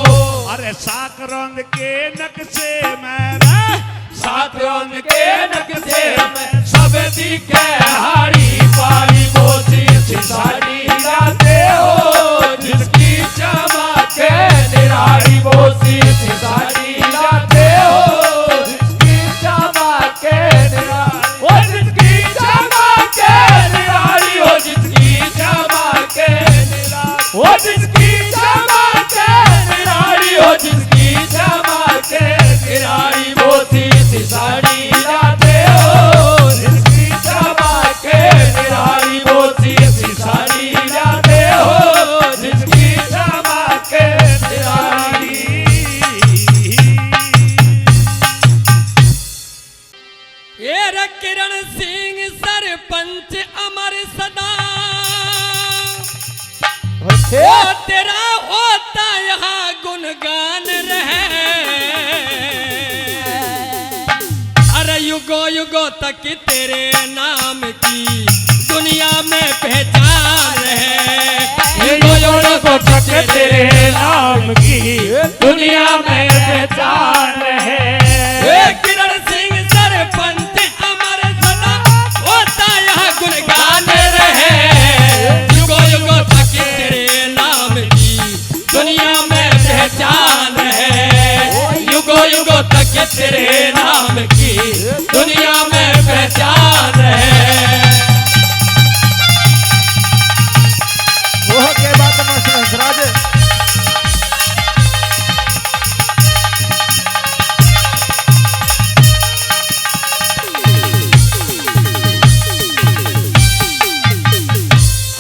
अरे साक रंग के नक्शे में सात रंग के नक्शे में सब दिखे हारी पारी बोसी साड़ी लाते हो। जिसकी क्षमा के निराली बोसी साड़ी लाते हो। जिसकी क्षमा के निराली हो। जिसकी क्षमा के निराली हो। जिसकी क्षमा के निराली हो। जिसकी क्षमा के निराली हो। जिसकी क्षमा के निराली बोसी साड़ी लाते हो। जिसकी क्षमा के निराली बोसी साड़ी लाते हो। जिसकी क्षमा के निराली। ये रे किरण सिंह सरपंच अमर सदा ओ तेरा होता यहाँ गुणगान रहे। अरे युगो युगो तक तेरे नाम की दुनिया में पहचान है। युगो युगो तक तेरे नाम की दुनिया में पहचान है। किरण सिंह सरपंच अमर सदा होता यहाँ गुणगान रहे। युगो युगो तक तेरे नाम की दुनिया में पहचान है। युगो युगो तक तेरे नाम की दुनिया में पहचान है। वो के बात में राज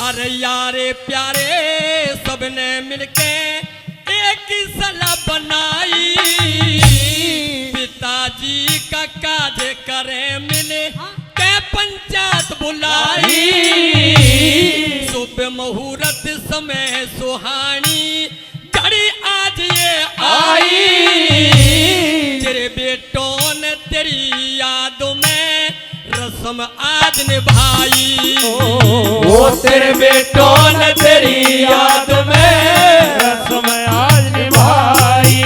अरे यारे प्यारे सबने मिलके एक ही सलाह बनाई। पिताजी का काज करे मिले के पंचायत बुलाई। शुभ मुहूर्त समय सुहानी निभाई, तेरे बेटों ने तेरी याद में रस्म आज निभाई। वो तेरे बेटों ने तेरी याद में रस्म आज निभाई।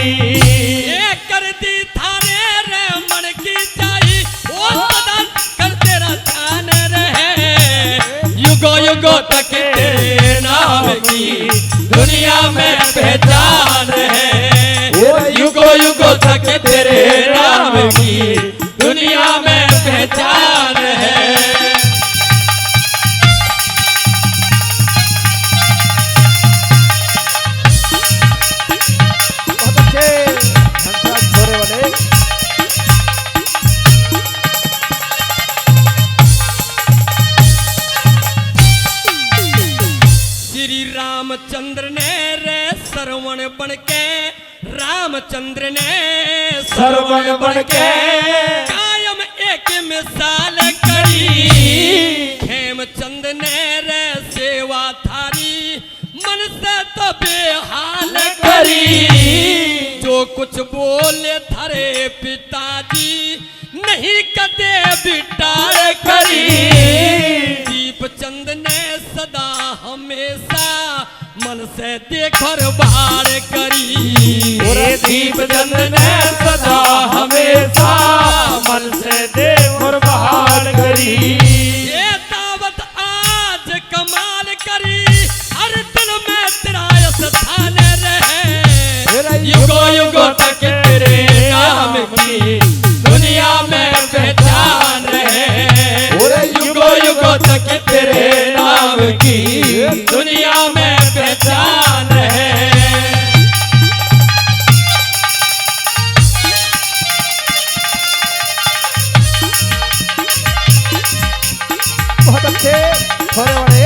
ये कर दी थारे रे मन की चाही, वो सदा कर तेरा ध्यान रहे। युगो युगो तक तेरे नाम की दुनिया में पहचान है। युगो युगो तक तेरे नाम की दुनिया में पहचान है। बहुत अच्छे हंसराज छोरे वाले। श्री रामचंद्र ने रे सरवण बन के, रामचंद्र ने सरवण बन के कायम एक मिसाल करी। खेमचंद ने रे सेवा थारी मन से तो बेहाल करी। जो कुछ बोले थारे पिताजी नहीं कदे बिटार करी। दीपचंद ने सदा हमेशा मन से देखर बार करी। दीपचंद ने सदा हमेशा मन से देखर बहार करी। ये दावत आज कमाल करी, हर दिल में तेरा स्थान रहे। युगो युगो तक तेरे नाम की दुनिया में पहचान रहे। युगो युगो तक तेरे नाम की दुनिया में पहचान है। बहुत अच्छे छोरे वाले।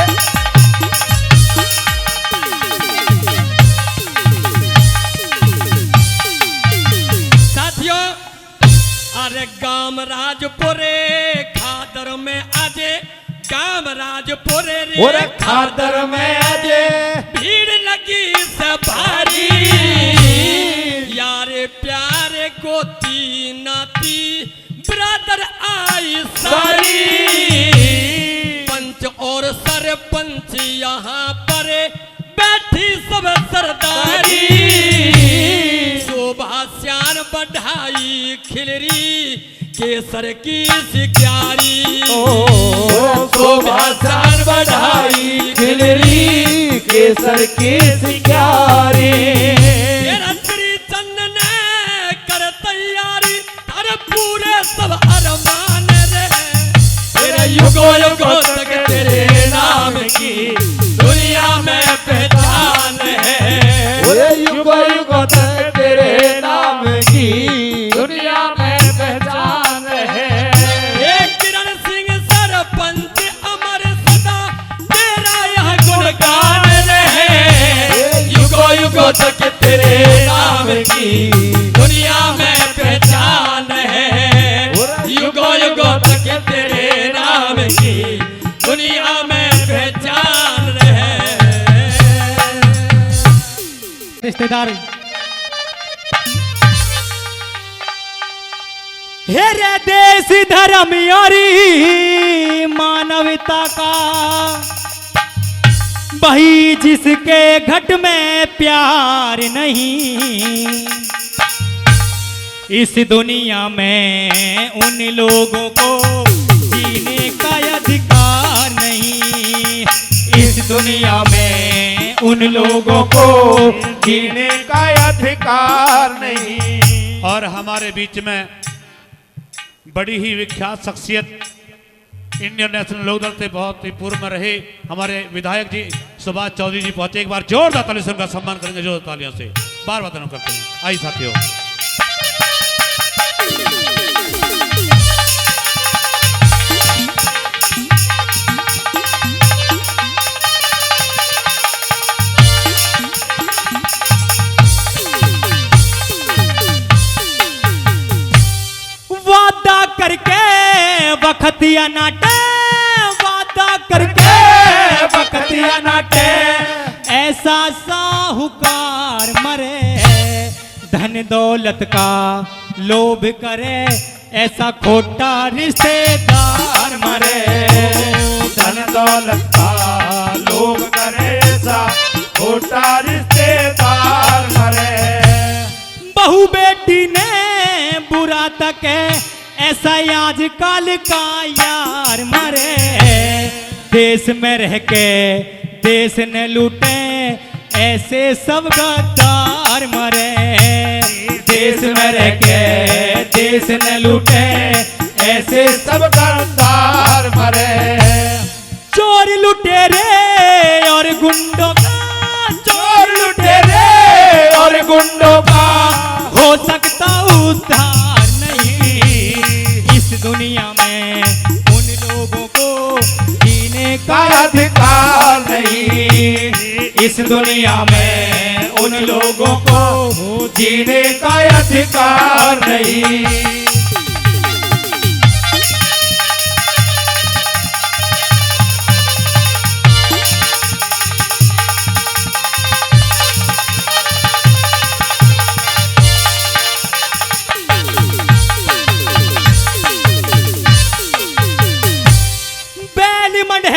साथियों, अरे गाम राजपुरे खादर में आजे, गाम राजपुरे और खादर में आजे भीड़ लगी से भारी। यारे प्यारे गोती नाती ब्रदर आई सारी। पंच और सरपंच यहाँ पर बैठी सब सरदारी। शोभा श्यान बढ़ाई खिलरी केसर की सिक्यारी। शोभा श्यान बढ़ाई खिलरी केसर की सिक्यारी। श्री चंद ने कर तैयारी तारे पूरे सब अरमान रहे। तेरे युगो युगो तक तेरे नाम की दुनिया में पहचान है। युगो युगो तक तेरे नाम की दुनिया में पहचान है। एक किरण सिंह सरपंच अमर सदा तेरा यह गुणगान रहे। युगो युगो तक तेरे नाम की दुनिया में पहचान है। युगो युगो तक तेरे नाम की दुनिया में पहचान रहे। रिश्तेदार हेरे देश धर्म यारी मानवता का, वही जिसके घट में प्यार नहीं। इस दुनिया में उन लोगों को जीने का अधिकार नहीं। इस दुनिया में उन लोगों को जीने का अधिकार नहीं। और हमारे बीच में बड़ी ही विख्यात शख्सियत इंडियन नेशनल लोकदल से बहुत ही पूर्व में रहे हमारे विधायक जी सुभाष चौधरी जी पहुंचे। एक बार जोरदार तालियों से उनका सम्मान करेंगे, जोरदार तालियों से बार बार करते हैं। आइए साथियों। वादा करके बखतिया नाटे, वादा करके बखतिया नाटे, ऐसा साहूकार मरे दौलत का लोभ करे ऐसा खोटा रिश्तेदार मरे। धन दौलत का लोभ करे ऐसा खोटा रिश्तेदार मरे। बहू बेटी ने बुरा तके ऐसा आजकल का यार मरे। देश में रह के देश न लूटे ऐसे सब गद्दार मरे। देश में रह के देश न लूटे ऐसे सब गद्दार मरे। चोर लुटेरे और गुंडों का, चोर लुटेरे और गुंडों का हो सकता उद्धार नहीं। इस दुनिया में उन लोगों को जीने का अधिकार नहीं। इस दुनिया में उन लोगों को जीने का अधिकार नहीं।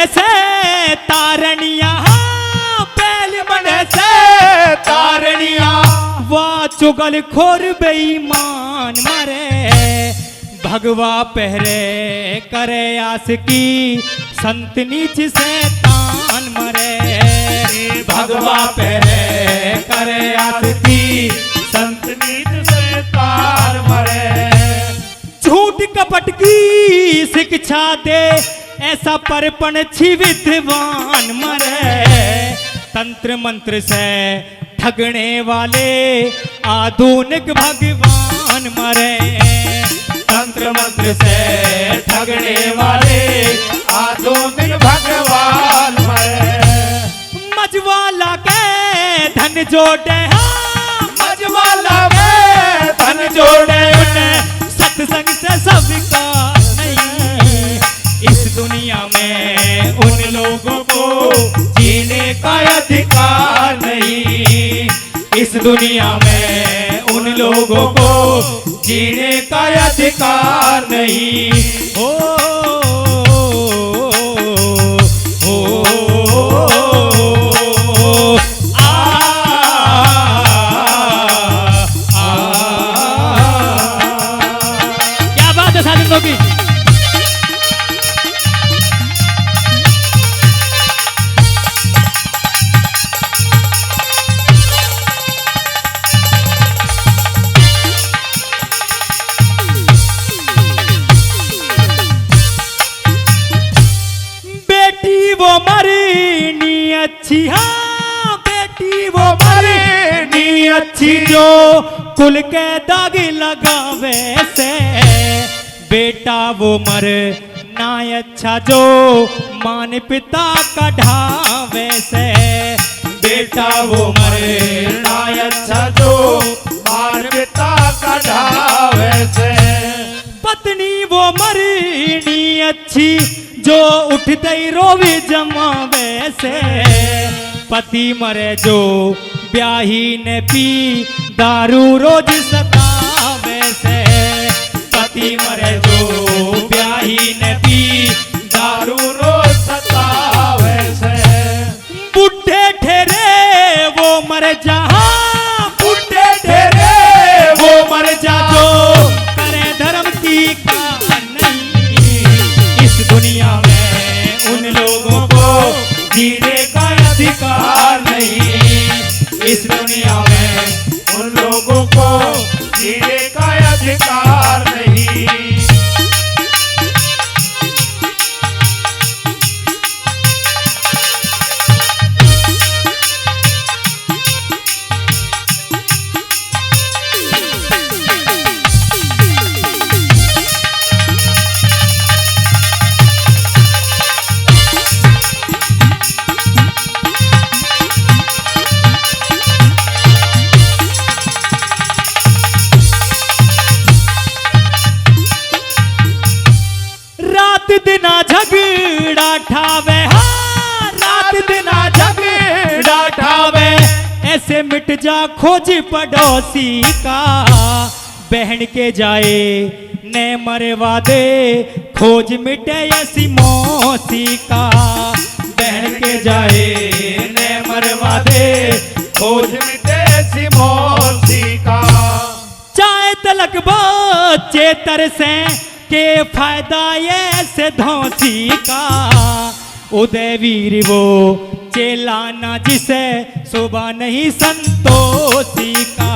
से तारणिया, बैल मन से तारणिया, वाह चुगल खोर बेईमान मरे। भगवा पहरे करे आस की संत नीच से तान मरे। भगवा पहरे करे आस की संत नीच से तान मरे। झूठ कपट की शिक्षा दे ऐसा परपण छी विद्वान मरे। तंत्र मंत्र से ठगने वाले आधुनिक भगवान मरे। तंत्र मंत्र से ठगने वाले आधुनिक भगवान मरे। मजवाला के धन जोड़े, मजवाला में धन जोड़े, सत्संग से सब विकार नहीं। इस दुनिया में उन लोगों को जीने का अधिकार नहीं। इस दुनिया में उन लोगों को जीने का अधिकार नहीं। ओ, ओ, क्या बात है साथियों की। वो मरनी अच्छी, हाँ बेटी वो मरनी अच्छी जो कुल के दाग लगावे से। बेटा वो मरना अच्छा जो मान पिता का ढावे से। बेटा वो मरना अच्छा जो मान पिता का ढावे से। पत्नी वो मरनी अच्छी जो उठते ही रोवी जमावे से। पति मरे जो ब्याही ने पी दारू रोज सतावे से। पति मरे जो ब्याही ने पी दारू रोज सतावे से। बुढ़े ठहरे वो मर जा, बुढ़े ठहरे वो मर जा जो करे धर्म की दुनिया में उन लोगों को जीने का अधिकार नहीं। इस दुनिया में उन लोगों को जीने का अधिकार नहीं। से मिट जा खोज पड़ोसी का, बहन के जाए न मरवा दे खोज मिटे ऐसी मौसी का, बहन के जाए न मरवा दे खोज मिटे ऐसी मौसी का। चाहे तलक बच्चे तरसे के फायदा ये से धौसी का, उदय वीर वो चेलाना जिसे सुबह नहीं संतोषी का,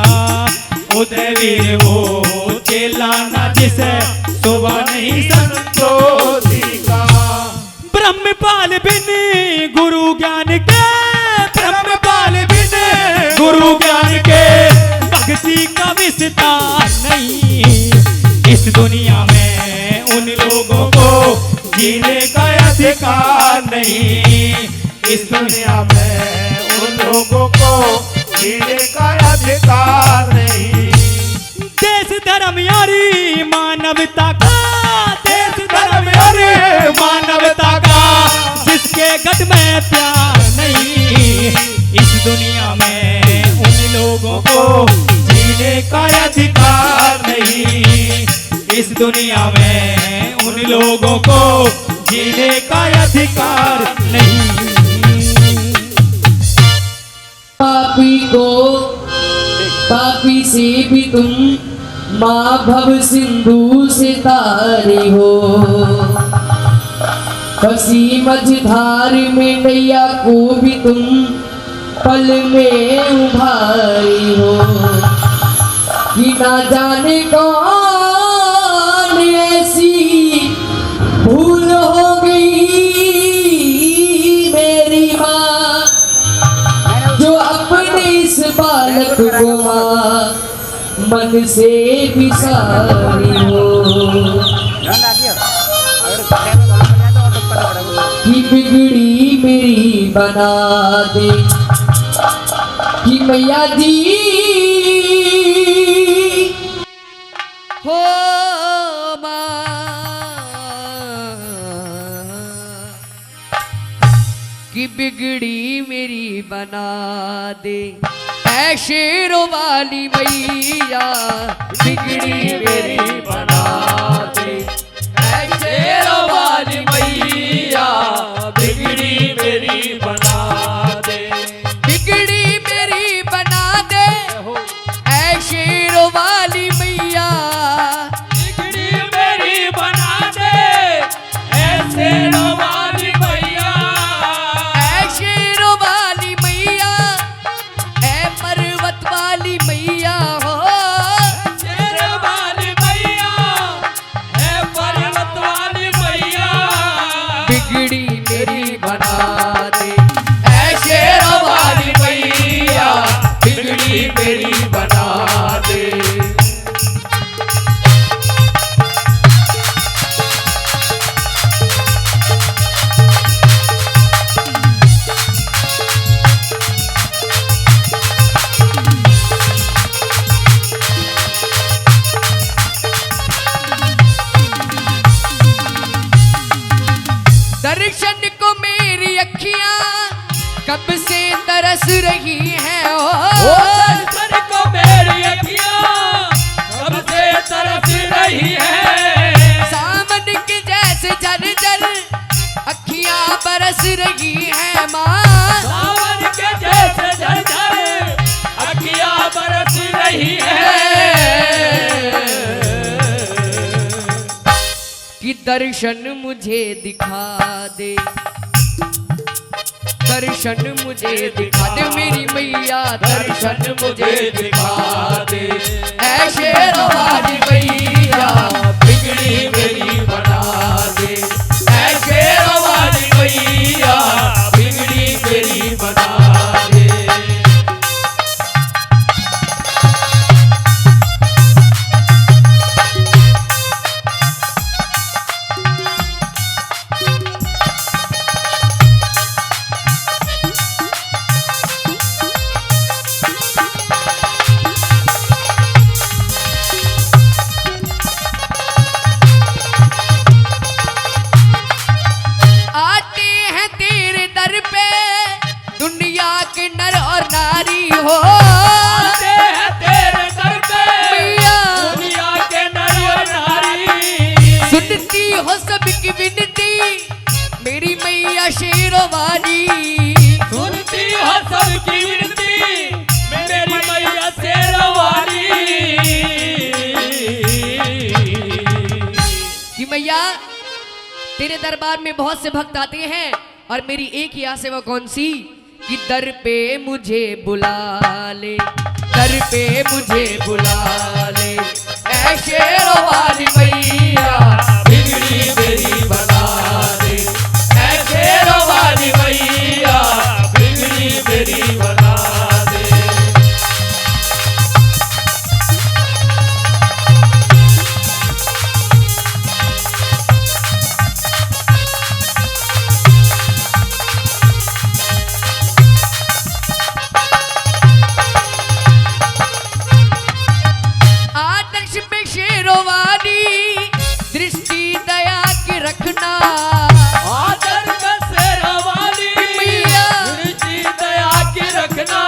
उदय वीर वो चेलाना जिसे सुबह नहीं संतोषी का। ब्रह्मपाल बिन गुरु ज्ञान के, ब्रह्मपाल बिन गुरु ज्ञान के भक्ति का विस्तार नहीं। इस दुनिया में उन लोगों को जीने का अधिकार नहीं, इस दुनिया में उन लोगों को जीने का अधिकार नहीं। देश धर्म यारी मानवता का, देश धर्म यारी मानवता का जिसके गट में प्यार नहीं, इस दुनिया में उन लोगों को जीने का अधिकार नहीं, इस दुनिया में उन लोगों को जीने का अधिकार नहीं। पापी को पापी से भी तुम माँ भव सिंधु से तारे हो, फंसी मझधार में नैया को भी तुम पल में उभारी हो, कि ना जाने कौन ऐसी भूल हो गई मेरी माँ, जो अपने इस बालक को माँ मन से बिसारी हो, कि बिगड़ी मेरी बना दे, कि मैया जी हो माँ, कि बिगड़ी मेरी बना दे, ऐ शेरों वाली मैया बिगड़ी मेरी बना दे, ऐ शेरों वाली मैया बिगड़ी मेरी बना दे, बिगड़ी मेरी बना दे, ऐ शेरों वाली मैया बिगड़ी मेरी बना दे, ऐ शेरों वाली मैया, ऐ शेरों वाली मैया, ऐ पर्वत वाली मैया हो, शेरों वाली मैया, ऐ पर्वत वाली मैया, बिगड़ी मेरी बना दे, ऐ शेरों वाली मैया बिगड़ी मेरी बना दे। दर्शन को मेरी अखियां कब से तरस रही हैं, ओ दर्शन को मेरी अखियां कब से तरस रही हैं, सावन के जैसे झरझर अखियां बरस रही हैं माँ, सावन के जैसे झरझर अखियां बरस रही हैं, कि दर्शन मुझे दिखा दे, दर्शन मुझे दिखा दे मेरी मैया, दर्शन मुझे दिखा दे, ऐ शेरों वाली मैया बिगड़ी मेरी बना दे, ऐ शेरों वाली मैया बिगड़ी मेरी बना दे। दुनिया के नर और नारी हो आते हैं तेरे दर पे मैया दुनिया के नर और नारी। सुनती हो सबकी विनती मेरी मैया शेरवानी सुनती हो सबकी विनती मेरी मैया शेरवानी। कि मैया तेरे दरबार में बहुत से भक्त आते हैं और मेरी एक ही आस है वो कौन सी कि दर पे मुझे बुला ले दर पे मुझे बुला ले ऐ शेरवानी मैया बिगड़ी मेरी बना दे ऐ शेरवानी मैया बिगड़ी मेरी बना दे। आदर्श में शेरवानी दृष्टि दया की रखना आदर में शेरवानी मैया दृष्टि दया की रखना।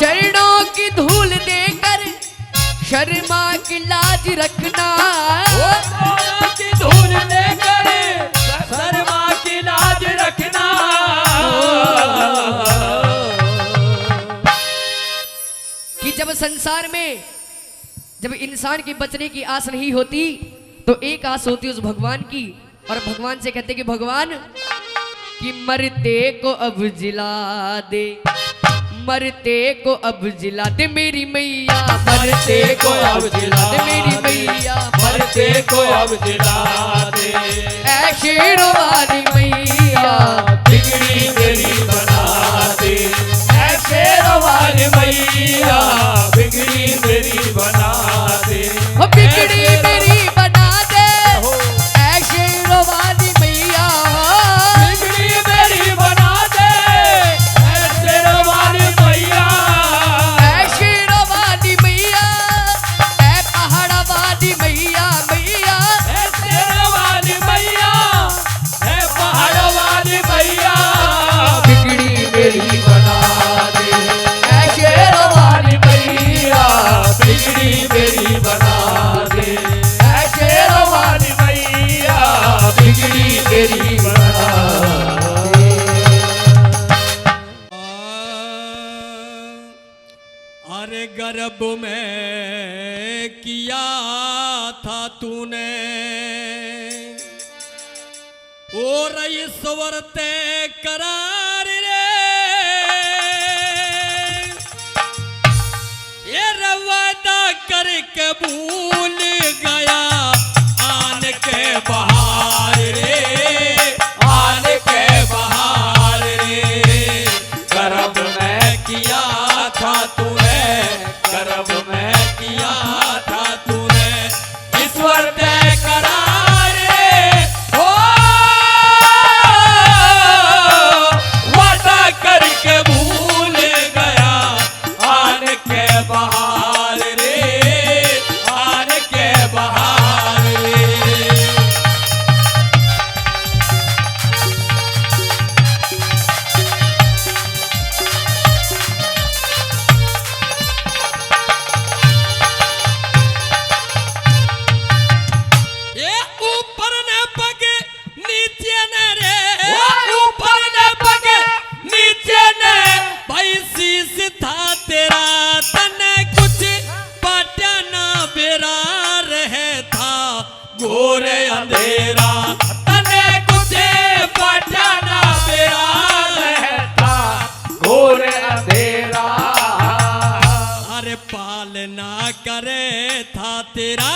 चरणों की धूल देकर शर्मा की लाज रखना ओ सोना की धूल देकर शर्मा की लाज रखना। कि जब संसार में जब इंसान की बचने की आस नहीं होती तो एक आस होती है उस भगवान की और भगवान से कहते कि भगवान कि मरते को अब जिला दे मरते को अब जिला दे मेरी मैया मरते को अब जिला दे मेरी मैया मरते को अब जिला दे ऐ शेरवानी मैया बिगड़ी मेरी बना दे ऐ शेरवानी मैया बिगड़ी मेरी बना दे। हो बिगड़ी मेरी बना दे ऐ शेरवानी मैया बिगड़ी मेरी बना दे ऐ शेरवानी मैया ऐ शेरवानी मैया ऐ पहाड़वानी मैया मैया ऐ शेरवानी मैया ऐ पहाड़वानी मैया बिगड़ी मेरी बना दे ऐ शेरवानी मैया बिगड़ी मेरी बना दे ऐ शेरवानी मैया बिगड़ी मेरी बना दे। अरे गर्भ में किया था तूने और ईश्वर ते करार रे ये रवादा करके भूल गया आन के बहार रे आन के बहार रे गर्भ में किया था तूने गर्भ में किया था तूने ईश्वर ते करार रे हो वादा करके भूल गया आन के बहार रे आन के बहार रे। ये ऊपर न पग नीचे न रे ऊपर न पग नीचे ने भाई शीश था तेरा तने कुछ पाटा ना बेरा रहे था घोर अंधेरा तने कुछ पटाना बेरा रहता घोर अंधेरा। अरे पालना करे था तेरा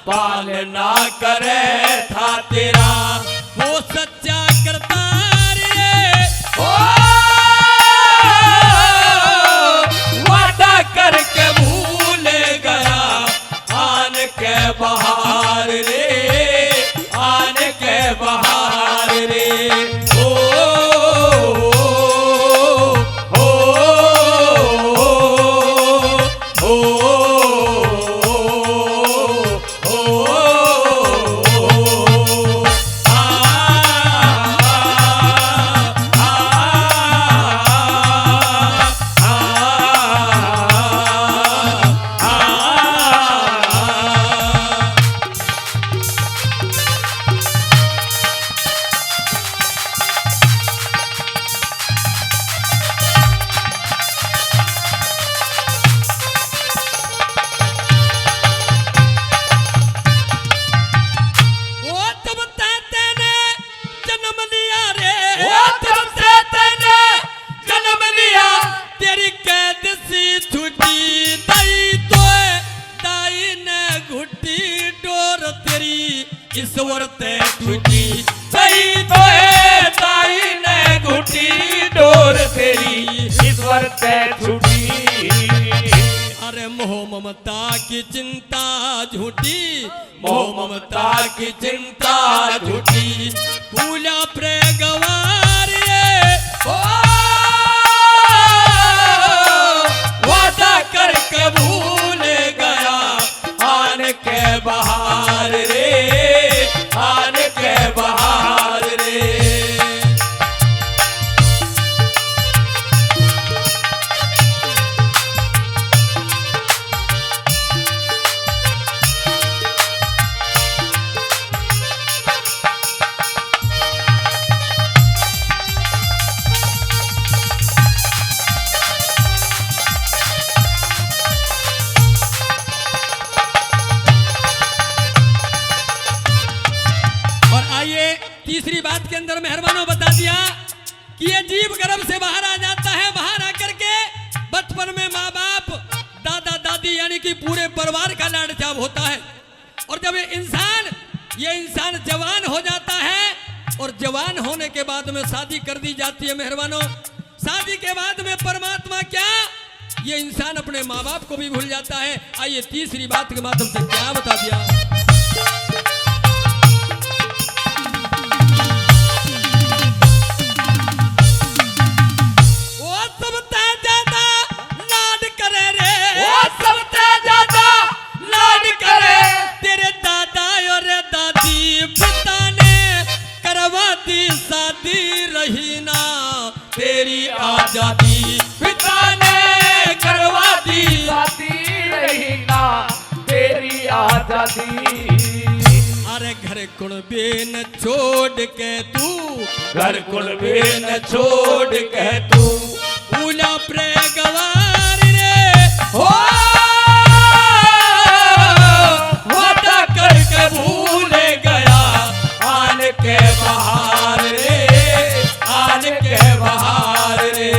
पालना करे था तेरा वो सच्चा करतार रे ओ वादा करके भूल गया आन के बहार रे आन के बहार रे ओ हो हो ते छुटी। अरे मोह ममता की चिंता झूठी, मोह ममता की चिंता झूठी। भूला प्रेम गवार ये वादा करके भूल गया आन के बहार रे, आन के बहार रे। तीसरी बात के अंदर मेहरबानों बता दिया कि ये जीव गर्भ से बाहर आ जाता है। बाहर आकर के बचपन में माँ बाप दादा दादी यानी कि पूरे परिवार का लाड चाव होता है। और जब ये इंसान जवान हो जाता है और जवान होने के बाद में शादी कर दी जाती है। मेहरबानों, शादी के बाद में परमात्मा क्या, ये इंसान अपने माँ बाप को भी भूल जाता है। आइए तीसरी बात के माध्यम से क्या बता दिया। शादी रही ना तेरी आजादी, पिता ने करवा दी शादी रही ना तेरी आजादी। अरे घर कुड़बे न छोड़ के तू, घर कुड़बे न छोड़ के तू भूला प्रेम गवार रे हो, वादा करके भूल गया आन के बहार रे, आन के बहार रे।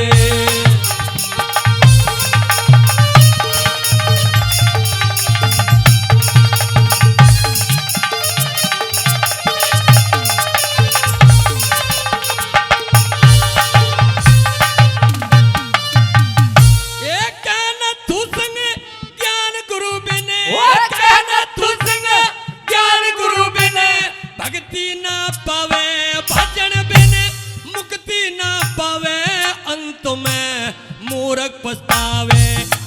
भक्ति ना पावे भजन बिन मुक्ति ना पावे, अंत में मूर्ख पछतावे।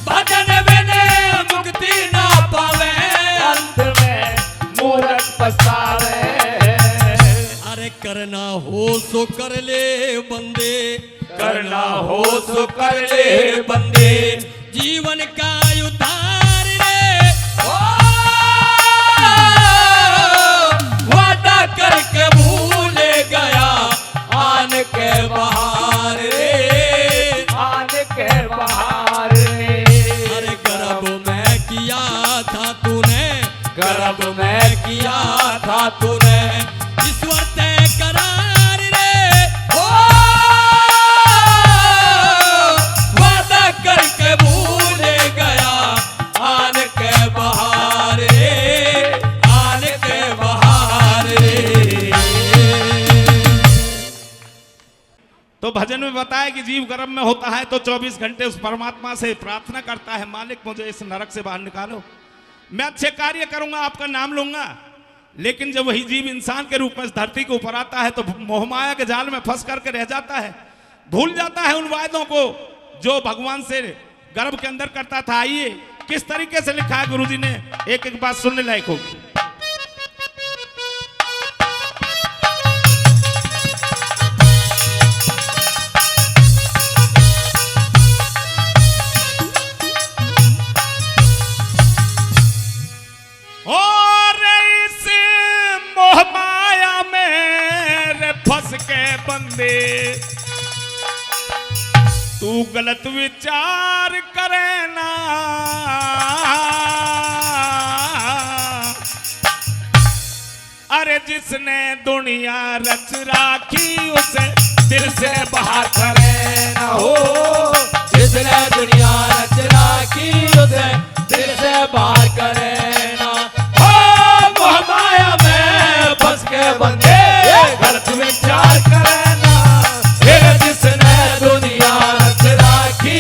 भजन बिन मुक्ति ना पावे, अंत में मूर्ख पछतावे। अरे करना हो सो कर ले बंदे, करना हो सो कर ले बंदे। जीवन का उद्धार रे करके भूल गया आन के बहार रे, आन के बहार रे। अरे गर्भ में किया था तूने, गर्भ में किया था तूने ईश्वर तय करार रे ओ, वादा करके भूल गया आन के बहार रे, आन के बहार रे। तो भजन में बताया कि जीव गर्भ में होता है तो 24 घंटे उस परमात्मा से प्रार्थना करता है, मालिक मुझे इस नरक से बाहर निकालो, मैं अच्छे कार्य करूंगा, आपका नाम लूंगा। लेकिन जब वही जीव इंसान के रूप में इस धरती के ऊपर आता है तो मोहमाया के जाल में फंस करके रह जाता है, भूल जाता है उन वायदों को जो भगवान से गर्भ के अंदर करता था। आइए किस तरीके से लिखा है गुरुजी ने, एक एक बात सुनने लायक होगी। के बंदे तू गलत विचार करे ना, अरे जिसने दुनिया रच राखी उसे दिल से बाहर करे ना हो, जिसने दुनिया रच राखी उसे दिल से बाहर करे ना हो। मोहमाया में फंस के बंदे गलत विचार करे ना, फिर जिसने दुनिया रच राखी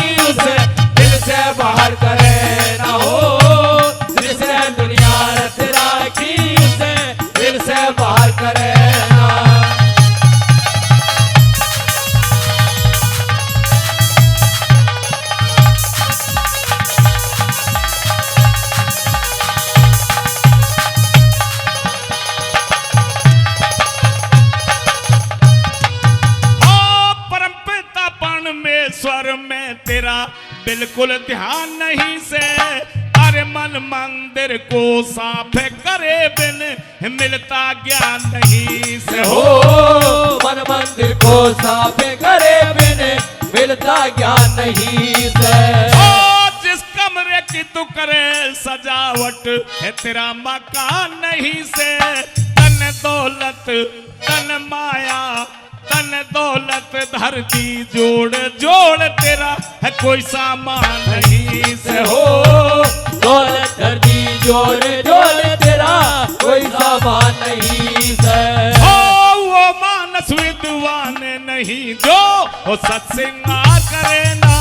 तेरा बिल्कुल ध्यान नहीं से, अरे मन मंदिर को साफ करे बिन मिलता ज्ञान नहीं से हो मन मंदिर को साफ करे बिन मिलता ज्ञान नहीं से। जिस कमरे की तू करे सजावट है तेरा मकान नहीं से, तन दौलत तन माया तन दौलत धरती जोड़ जोड़ तेरा है कोई सामान नहीं से। हो दौलत धरती जोड़ जोड़ तेरा कोई सामान नहीं से। वो मानस विद्वान नहीं जो वो सत्संगा करे ना,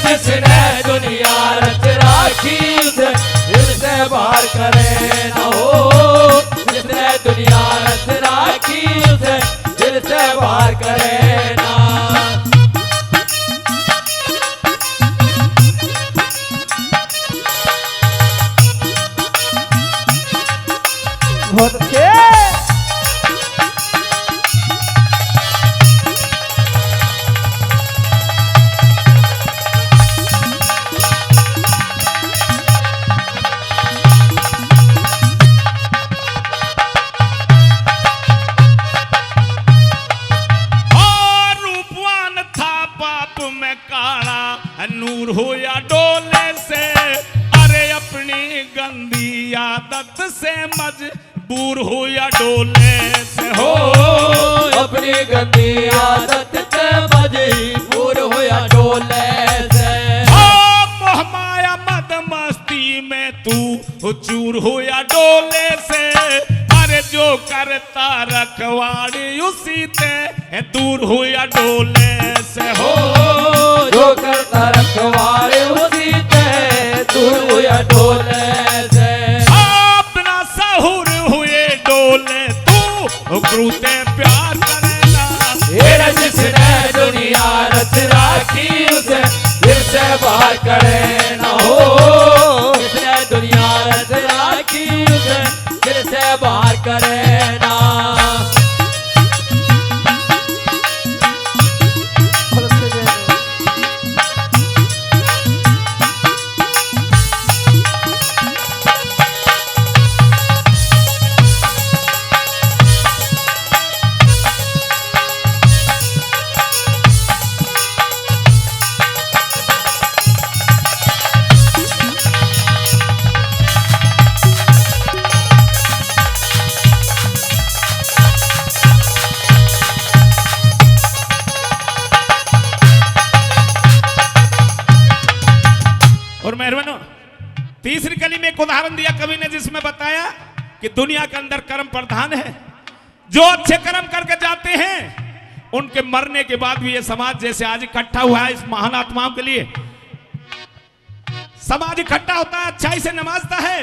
जिसने दुनिया रच राखी उसे दिल से बाहर करे ना। हो जिसने दुनिया रच राखी उसे दिल से बाहर करे ना। बहुत अच्छे। नूर हो या डोले से, अरे अपनी गंदी आदत से मजबूर हो या डोले से। हो अपनी गंदी आदत से मजबूर हो या डोले से। मोह माया मद मस्ती में तू चूर हो या डोले से, अरे जो करता रखवाड़ी उसी ते दूर हो या डोले से। हो जो करता रखवारे उसी ते दूर हो या डोले से। अपना सहूर हुए डोले तू क्रूते प्यार करेगा, जिसने दुनिया रच राखी उसे दिल से बाहर करे ना। हो जिसने दुनिया रच राखी उसे दिल से बाहर करे ना। और मेहरबानो तीसरी कली में एक उदाहरण दिया कवि ने जिसमें बताया कि दुनिया के अंदर कर्म प्रधान है। जो अच्छे कर्म करके जाते हैं उनके मरने के बाद भी ये समाज जैसे आज इकट्ठा हुआ है इस महान आत्माओं के लिए, समाज इकट्ठा होता है, अच्छाई से नमाजता है,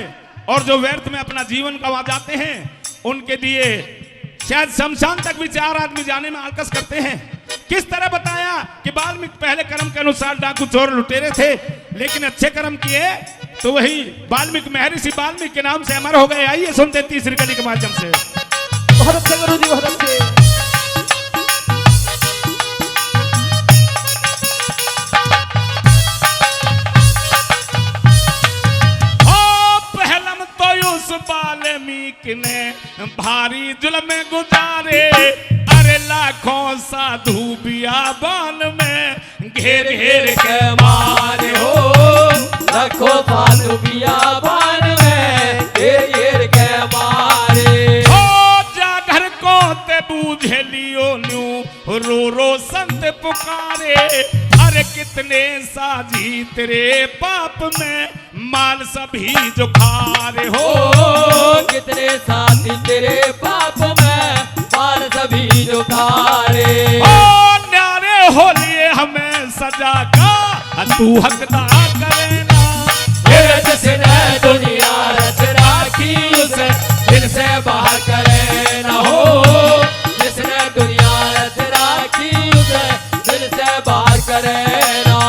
और जो व्यर्थ में अपना जीवन गंवा जाते हैं उनके लिए शायद शमशान तक भी 4 आदमी जाने में आलकस करते हैं। किस तरह बताया कि वाल्मीकि पहले कर्म के अनुसार डाकू चोर लुटेरे थे, लेकिन अच्छे कर्म किए तो वही वाल्मीकि महर्षि वाल्मीकि के नाम से अमर हो गए। आइए सुनते तीसरी कली के माध्यम से। बहुत अच्छे गुरु जी, बहुत अच्छे। पहलम तो उस वाल्मीकि ने भारी जुल्म गुजारे, अरे लाखों साधु बियाबान में घेर घेर के मारे। हो लाखों साधु बियाबान में घेर घेर के मारे। हो जागर को ते बूझे लियो न्यू रो रो संत पुकारे, अरे कितने साजी तेरे पाप में माल सभी जो खारे। हो कितने साथी तेरे पाप में माल सभी जो खारे। न्यारे हो लिए हमें सजा का तू हकदार करे ना, जिसने दुनिया रच राखी उसे दिल से बाहर करे ना। हो जिसने दुनिया रच राखी उसे दिल से बाहर करे ना।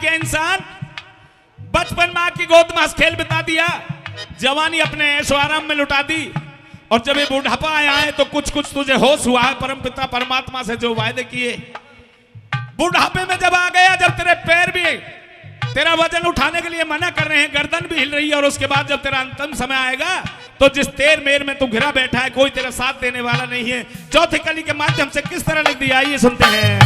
किया इंसान? बचपन माँ की गोद में हंस खेल बिता दिया, जवानी अपने ऐशो आराम में लुटा दी, और जब ये बुढ़ापा आया है तो कुछ कुछ तुझे होश हुआ है परम पिता परमात्मा से जो वायदे किए। बुढ़ापे में जब आ गया, जब तेरे पैर भी तेरा वजन उठाने के लिए मना कर रहे हैं, गर्दन भी हिल रही है, और उसके बाद जब तेरा अंतिम समय आएगा तो जिस तेर मेर में तू घिरा बैठा है, कोई तेरा साथ देने वाला नहीं है। चौथी कली के माध्यम से किस तरह लिख दिया, आइए सुनते हैं।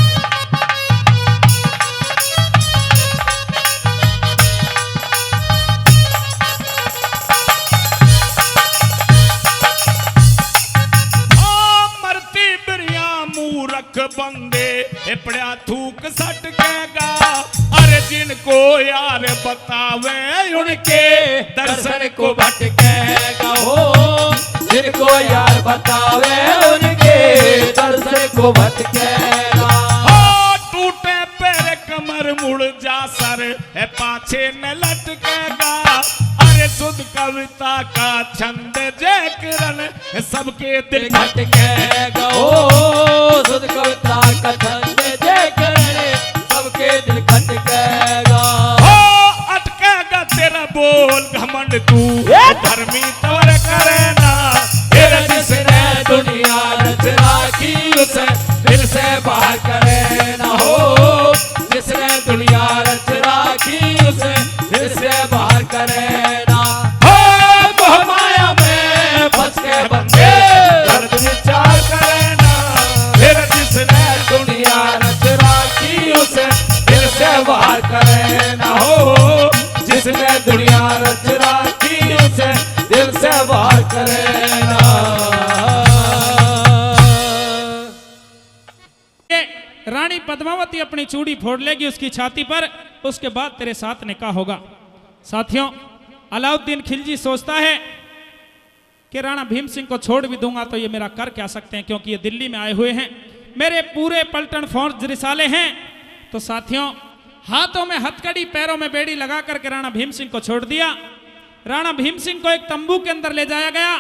मूरख बंदे पड़ा थूक सटकेगा, अरे जिनको यार बतावे उनके दर्शन को भटकेगा। हो जिनको यार बतावे उनके दर्शन को भटकेगा। हो टूटे पैर कमर मुड़ जा सर है पाछे न लटकेगा, अरे शुद्ध कविता का छंद जय किरण सबके दिल भटकेगा। ओ शुद्ध कविता का छंद जय किरण सबके दिल खटकेगा। हो अटकेगा तेरा बोल घमंड तू धर्मी तवर करे ना, फिर जिसने दुनिया रच राखी उसे दिल से बाहर करे ना। हो जिसने दुनिया रच राखी उसे दिल से बाहर करे ना। हो माया में फंस के बंदे दर्द विचार करे ना, फिर जिसने दुनिया रच राखी उसे दिल से बाहर करे ना। हो जिसने दुनिया रच राखी उसे दिल से बाहर करे ना। रानी पद्मावती अपनी चूड़ी फोड़ लेगी उसकी छाती पर, उसके बाद तेरे साथ निकाह होगा। साथियों, अलाउद्दीन खिलजी सोचता है कि राणा भीम सिंह को छोड़ भी दूंगा तो ये मेरा कर क्या सकते हैं, क्योंकि ये दिल्ली में आए हुए हैं, मेरे पूरे पलटन फौज रिसाले हैं। तो साथियों, हाथों में हथकड़ी पैरों में बेड़ी लगा करके राणा भीम सिंह को छोड़ दिया। राणा भीम सिंह को एक तंबू के अंदर ले जाया गया,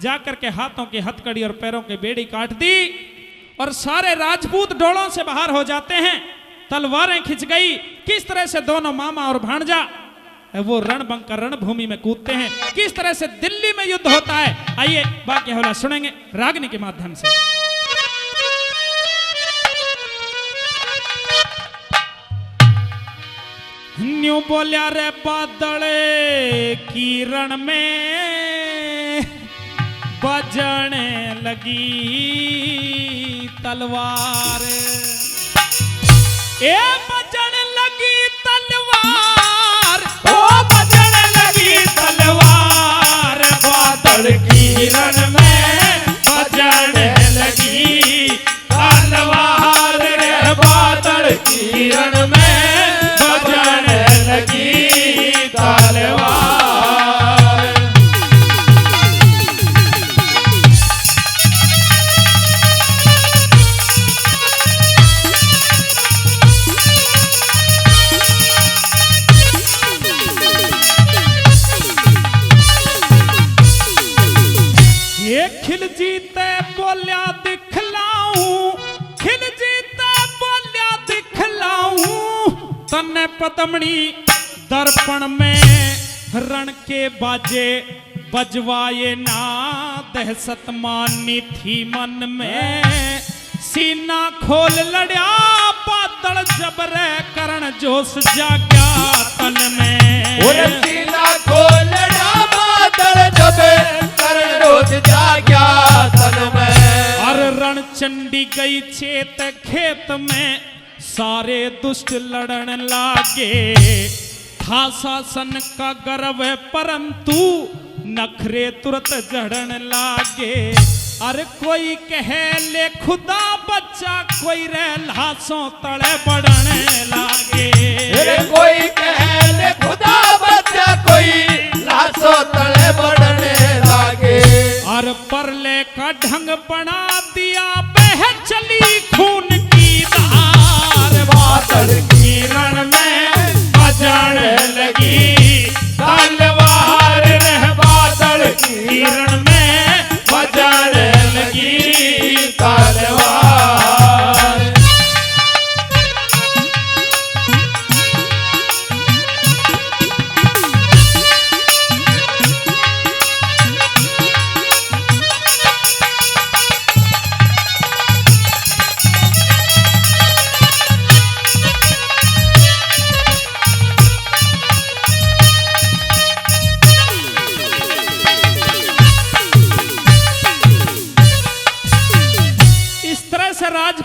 जाकर के हाथों की हथकड़ी और पैरों की बेड़ी काट दी, और सारे राजपूत डोलों से बाहर हो जाते हैं। तलवारें खिंच गई। किस तरह से दोनों मामा और भांजा वो रणबंकर रणभूमि में कूदते हैं, किस तरह से दिल्ली में युद्ध होता है। आइए बाकी हवाला सुनेंगे रागनी के माध्यम से। न्यू बोलिया रे बादल किरण में बजने लगी तलवार, ए बजने लगी तलवार, ओ बजने लगी तलवार, बादल किरण में बजने लगी तलवार रे, बादल किरण में बजने लगी तलवार। खिल जीते बोलिया दिखलाऊं, खिल जीते बोलिया दिखलाऊं, तन्ने पतमणी दर्पण में रण के बाजे बजवाए ना, दहशत मानी थी मन में, सीना खोल लड़या बादल जबरे करण जोश जाग्या तन में। सीना खोल लड़या बादल जबरे करण जोश जाग्या तन में। और रण चंडी गई चेत खेत में, सारे दुष्ट लड़न लागे, था शासन का गर्व है परंतु नखरे तुरंत जड़न लागे। अरे कोई कहे ले खुदा बच्चा, कोई रे लाशों तले बढ़न लागे। अरे कोई कहे ले खुदा बच्चा, कोई लाशों तले बढ़ने लागे। और परले का ढंग बना दिया, बह चली खून की धार, बादल किरण में बजन लगी तलवार रे, बादल किरण में बजन लगी तलवार।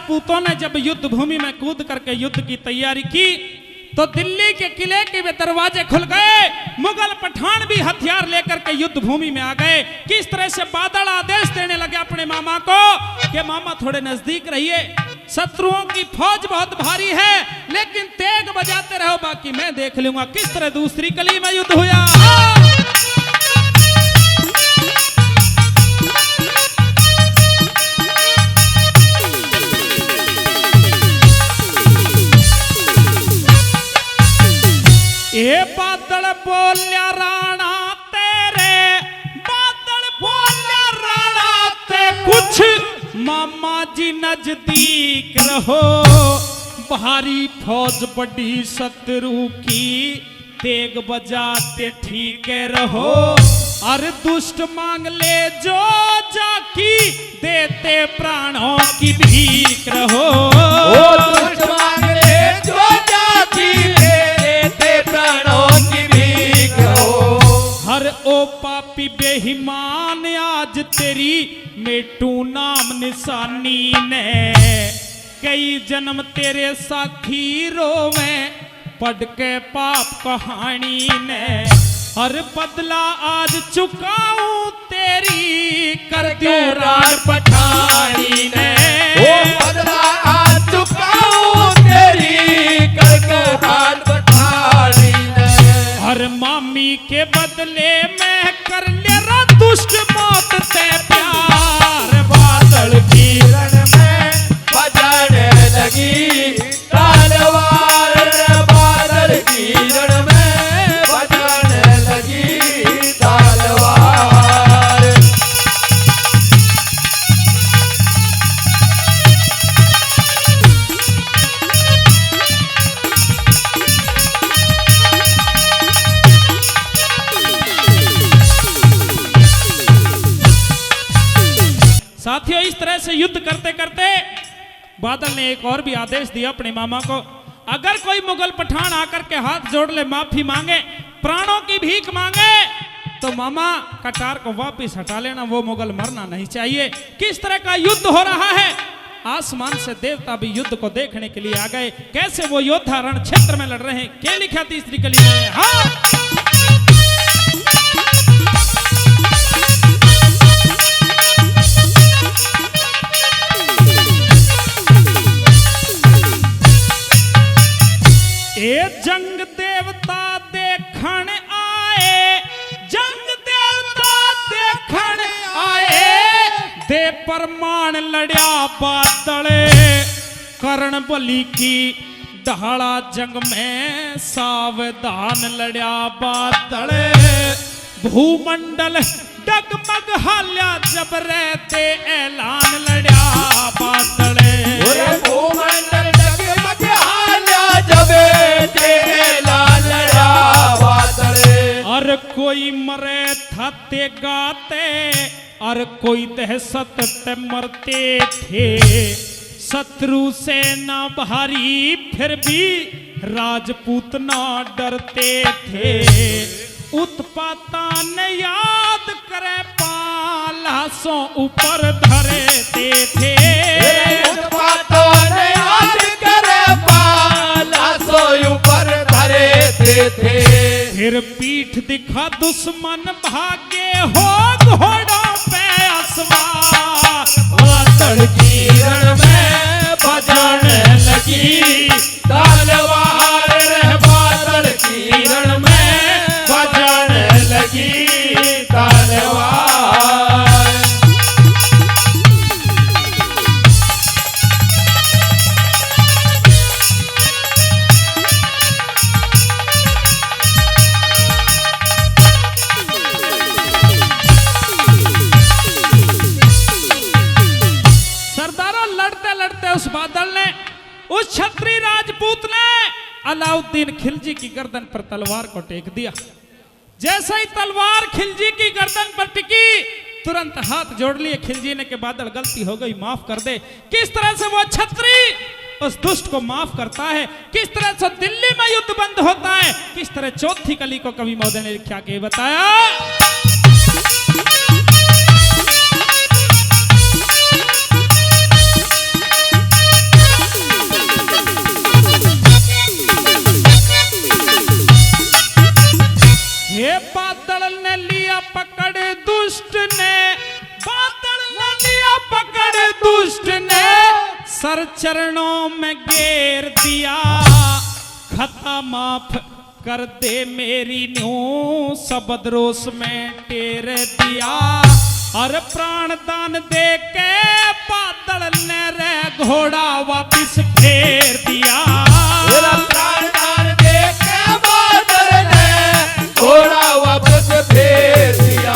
राजपूतों ने जब युद्ध भूमि में कूद करके युद्ध की तैयारी की तो दिल्ली के किले के वे दरवाजे खुल गए। मुगल पठान भी हथियार लेकर के युद्ध भूमि में आ गए। किस तरह से बादल आदेश देने लगे अपने मामा को कि मामा थोड़े नजदीक रहिए, शत्रुओं की फौज बहुत भारी है, लेकिन तेग बजाते रहो, बाकी मैं देख लूंगा। किस तरह दूसरी कली में युद्ध हुआ। ए बादल बोलिया राणा तेरे, बादल बोलिया राणा ते कुछ मामा जी नजदीक रहो, भारी फौज बड़ी शत्रु की, तेग बजाते ठीक रहो, अरे दुष्ट मांग ले जो जाकी, देते प्राणों की भीख रहो। ओ दुष्ट मांग ले जो जाकी, देते प्राणों की भीख रहो। हर ओ पापी बेईमान आज तेरी मेटू नाम निशानी ने, कई जन्म तेरे साथी रोवे पढ़ के पाप कहानी ने, हर बदला आज चुकाऊं तेरी कर दो राज पठानी ने। ओ बदला आज चुकाऊं तेरी कर दो राज पठानी ने। हर मामी के बदले मैं कर ले रा दुष्ट मौत ते प्यार, बादल किरण में बजाने लगी तलवार, बादल किरण में बजाने लगी तलवार। साथियों, इस तरह से युद्ध करते करते बादल ने एक और भी आदेश दिया अपने मामा को, अगर कोई मुगल पठान आकर के हाथ जोड़ ले, माफी मांगे, प्राणों की भीख मांगे, तो मामा कटार को वापस हटा लेना, वो मुगल मरना नहीं चाहिए। किस तरह का युद्ध हो रहा है, आसमान से देवता भी युद्ध को देखने के लिए आ गए। कैसे वो योद्धा रण क्षेत्र में लड़ रहे हैं, क्या लिखा तीसरी कली में। हाँ, ए जंग देवता देखण आए, जंग देवता देखण आए, दे परमान लड़या बादल, करण बलि की ढाला जंग में सावधान लड़या बादल, भूमंडल डगमग हाल्या जब रहते ऐलान लड़या बादल। भूमंडल डगमग हाल्या जब रहते ऐलान लड़या बादल। और कोई मरे थाते गाते, और कोई दहशत ते मरते थे, शत्रु सेना भारी फिर भी राजपूत ना डरते थे, उत्पाता ने याद करे पालासों ऊपर धरते थे, उत्पाता ने याद करे पालासों ऊपर धरते थे। फिर पीठ दिखा दुश्मन भागे हो घोड़ों पे असवार, बादल किरण में बजाने लगी तलवार, रे बादल किरण में बजाने लगी तलवार। उस बादल ने, उस क्षत्रिय राजपूत ने अलाउद्दीन खिलजी की गर्दन पर तलवार को टेक दिया। जैसे ही तलवार खिलजी की गर्दन पर टिकी, तुरंत हाथ जोड़ लिए खिलजी ने कि बादल गलती हो गई, माफ कर दे। किस तरह से वो क्षत्रिय उस दुष्ट को माफ करता है, किस तरह से दिल्ली में युद्ध बंद होता है, किस तरह चौथी कली को कवि महोदय ने लिखा के बताया। सर चरणों में घेर दिया, खता माफ कर दे मेरी न्यू, शब्द रोष में टेर दिया। और प्राण दान दे के बादल ने रे घोड़ा वापिस फेर दिया। मेरा प्राण दान दे के बादल ने घोड़ा वापस फेर दिया।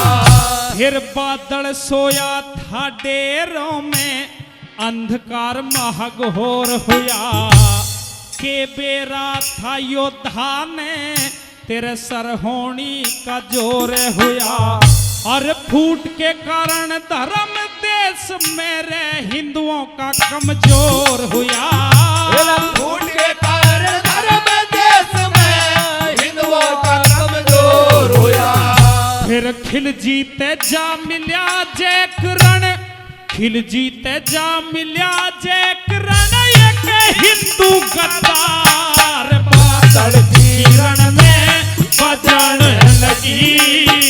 फिर बादल सोया था डेरों में, अंधकार महाघोर हुआ, के बेरा था योद्धा ने तेरे सरहोनी का जोर हुआ। और फूट के कारण धर्म देश मेरे हिंदुओं का कमजोर हुआ। फूट के कारण धर्म देश में हिंदुओं का कमजोर हुआ। फिर खिल जीते जा मिल्या जय करण, खिल जीते जा मिल्या जय करण, एक हिंदू गद्दार बादल किरण में बजन लगी।